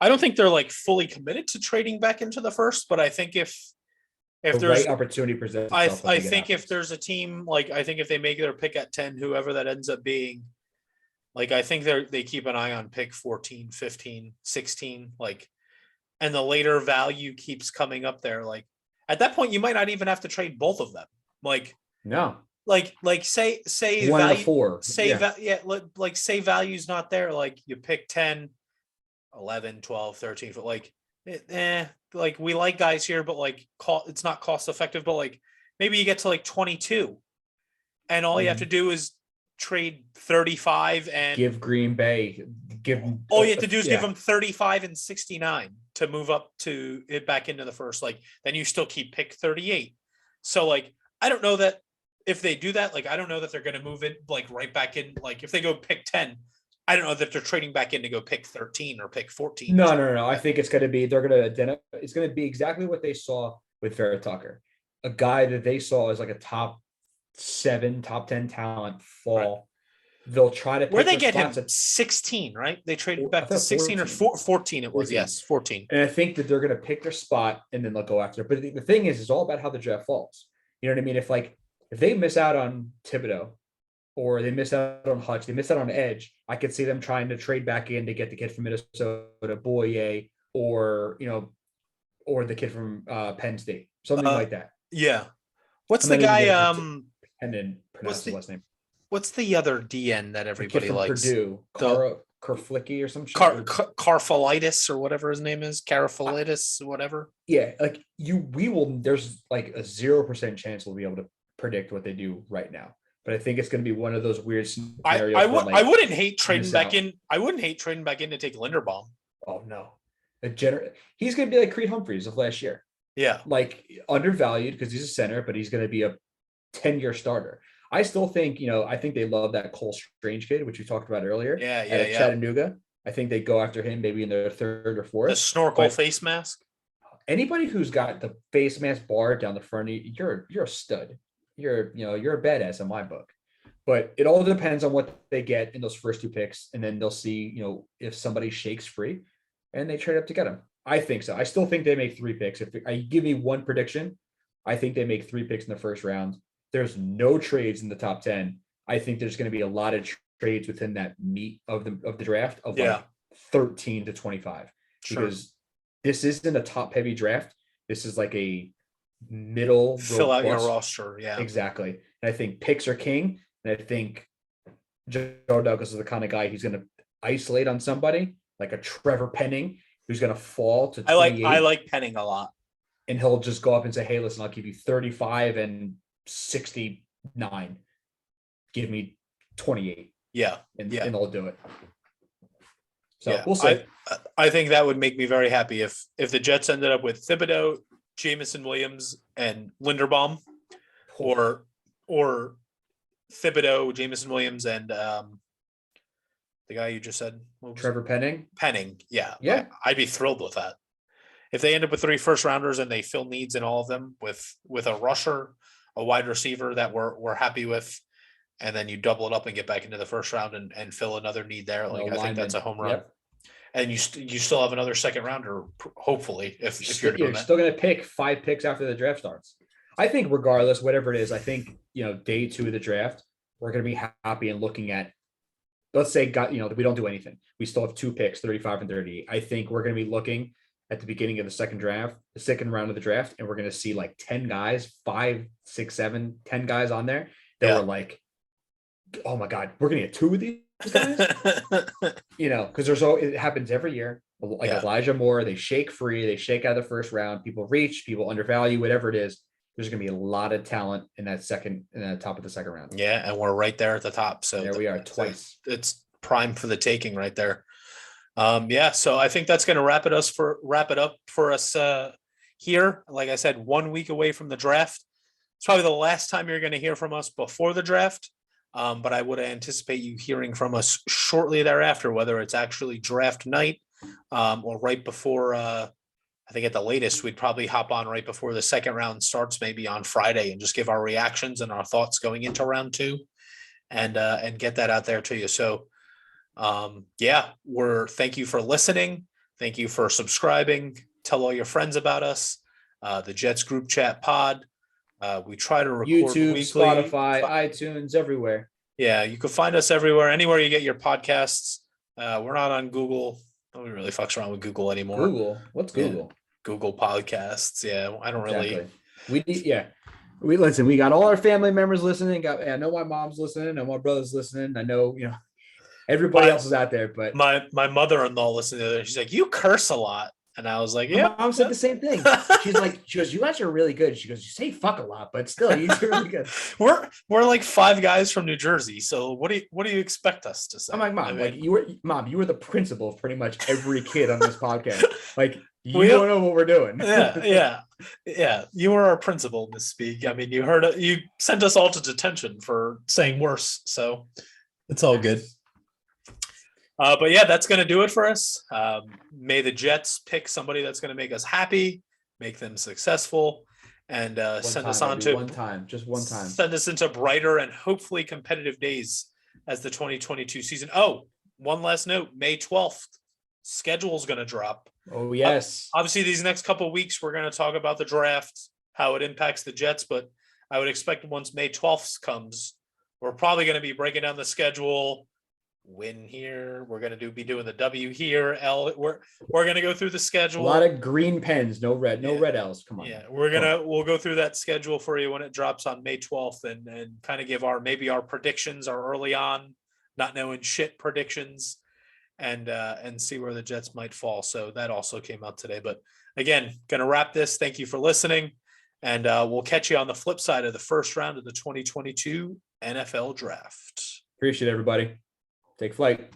I don't think they're like fully committed to trading back into the first, but I think if there's right opportunity presents itself, I think if there's a team, like I think if they make their pick at 10, whoever that ends up being, like I think they keep an eye on pick 14, 15, 16, like, and the later value keeps coming up there. Like at that point, you might not even have to trade both of them. Like no. Like say 1 value, out of 4. Like say value's not there. Like you pick 10, 11, 12, 13, but like like we like guys here, but like it's not cost effective. But like maybe you get to like 22, and all you have to do is trade 35 and give Green Bay. All you have to do is give them 35 and 69 to move up to it back into the first. Like then you still keep pick 38. So like I don't know that if they do that, like I don't know that they're going to move it like right back in. Like if they go pick 10. I don't know that they're trading back in to go pick 13 or pick 14. No. I think it's going to be, it's going to be exactly what they saw with Vera Tucker. A guy that they saw as like a top 7, top 10 talent fall. Right. They'll try to pick where they get him at 16, right? They traded back to 16 or 14. It was 14. Yes, 14. And I think that they're going to pick their spot and then they'll go after it. But the thing is, it's all about how the draft falls. You know what I mean? If they miss out on Thibodeau, or they miss out on Hutch, they miss out on Edge, I could see them trying to trade back in to get the kid from Minnesota, Boye, or the kid from Penn State, something like that. Yeah. What's the guy? And then pronounce the last name. What's the other DN that everybody likes? Purdue, Karflicki or some shit. Karfalitis or whatever his name is, Karafalitis, whatever. Yeah, like we will. There's like a 0% chance we'll be able to predict what they do right now. But I think it's going to be one of those weird scenarios. I wouldn't hate trading back in. I wouldn't hate trading back in to take Linderbaum. Oh no, he's going to be like Creed Humphreys of last year. Yeah, like undervalued because he's a center, but he's going to be a 10-year starter. I still think, I think they love that Cole Strange kid, which we talked about earlier. Yeah. Chattanooga. I think they go after him maybe in their 3rd or 4th. The snorkel face mask. anybody who's got the face mask bar down the front, you're a stud. You're a badass in my book. But it all depends on what they get in those first 2 picks, and then they'll see, if somebody shakes free and they trade up to get them. I think so. I still think they make 3 picks. If I give me one prediction, I think they make 3 picks in the first round. There's no trades in the top 10. I think there's going to be a lot of trades within that meat of the draft of like 13 to 25, because this isn't a top heavy draft. This is like a middle fill out your roster. Yeah, exactly. And I think picks are king. And I think Joe Douglas is the kind of guy who's going to isolate on somebody like a Trevor Penning, who's going to fall to 28. I like Penning a lot. And he'll just go up and say, hey, listen, I'll give you 35 and 69. Give me 28. Yeah. And they'll do it. So yeah, we'll see. I think that would make me very happy if the Jets ended up with Thibodeau, Jameson Williams, and Linderbaum, or Thibodeau, Jameson Williams, and the guy you just said, Trevor Penning. Yeah. I'd be thrilled with that. If they end up with 3 first rounders and they fill needs in all of them with a rusher, a wide receiver that we're happy with, and then you double it up and get back into the first round and fill another need there. Like, I think that's a home run. Yep. And you still have another second rounder, hopefully, if you're doing that. Still going to pick 5 picks after the draft starts. I think regardless, whatever it is, I think, day 2 of the draft, we're going to be happy and looking at, let's say, we don't do anything. We still have 2 picks, 35 and 38. I think we're going to be looking at the beginning of the second round of the draft, and we're going to see like 10 guys, 5, 6, 7, 10 guys on there that were like, oh my God, we're going to get 2 of these guys, because it happens every year. Like Elijah Moore, they shake free, they shake out of the first round, people reach, people undervalue, whatever it is. There's going to be a lot of talent in that top of the second round. Yeah, and we're right there at the top. So there we are twice. It's prime for the taking right there. So I think that's going to wrap it up for us here. Like I said, 1 week away from the draft. It's probably the last time you're going to hear from us before the draft. But I would anticipate you hearing from us shortly thereafter, whether it's actually draft night or right before. I think at the latest, we'd probably hop on right before the second round starts, maybe on Friday, and just give our reactions and our thoughts going into round 2 and get that out there to you. So, thank you for listening. Thank you for subscribing. Tell all your friends about us. The Jets group chat pod. We try to record YouTube, weekly. Spotify, iTunes, everywhere. Yeah, you can find us everywhere, anywhere you get your podcasts. We're not on Google. Nobody really fucks around with Google anymore. Google? What's Google? Yeah. Google Podcasts. Yeah, I don't really. We listen. We got all our family members listening. I know my mom's listening. I know my brother's listening. I know everybody else is out there. But my mother-in-law listened to it. She's like, "You curse a lot," and I was like, "Yeah." My mom said the same thing. She goes, "You guys are really good." She goes, "You say fuck a lot, but still, you do really good." We're like 5 guys from New Jersey. So what do you expect us to say? I'm like, Mom, you were the principal of pretty much every kid on this podcast. Like, you don't know what we're doing. Yeah. You were our principal, Miss Spiga. I mean, you sent us all to detention for saying worse. So it's all good. But yeah, that's going to do it for us. May the Jets pick somebody that's going to make us happy, make them successful, and send us on to just one time. Send us into brighter and hopefully competitive days as the 2022 season. Oh, one last note: May 12th, schedule's going to drop. Oh yes. Obviously, these next couple of weeks, we're going to talk about the draft, how it impacts the Jets. But I would expect once May 12th comes, we're probably going to be breaking down the schedule. Win here, we're going to be doing the W here. We're going to go through the schedule. A lot of green pens, no red L's. Come on. Yeah, we'll go through that schedule for you when it drops on May 12th and kind of give our predictions, our early on, not knowing shit predictions, and see where the Jets might fall. So that also came out today. But again, going to wrap this. Thank you for listening, and we'll catch you on the flip side of the first round of the 2022 NFL Draft. Appreciate it, everybody. Take flight.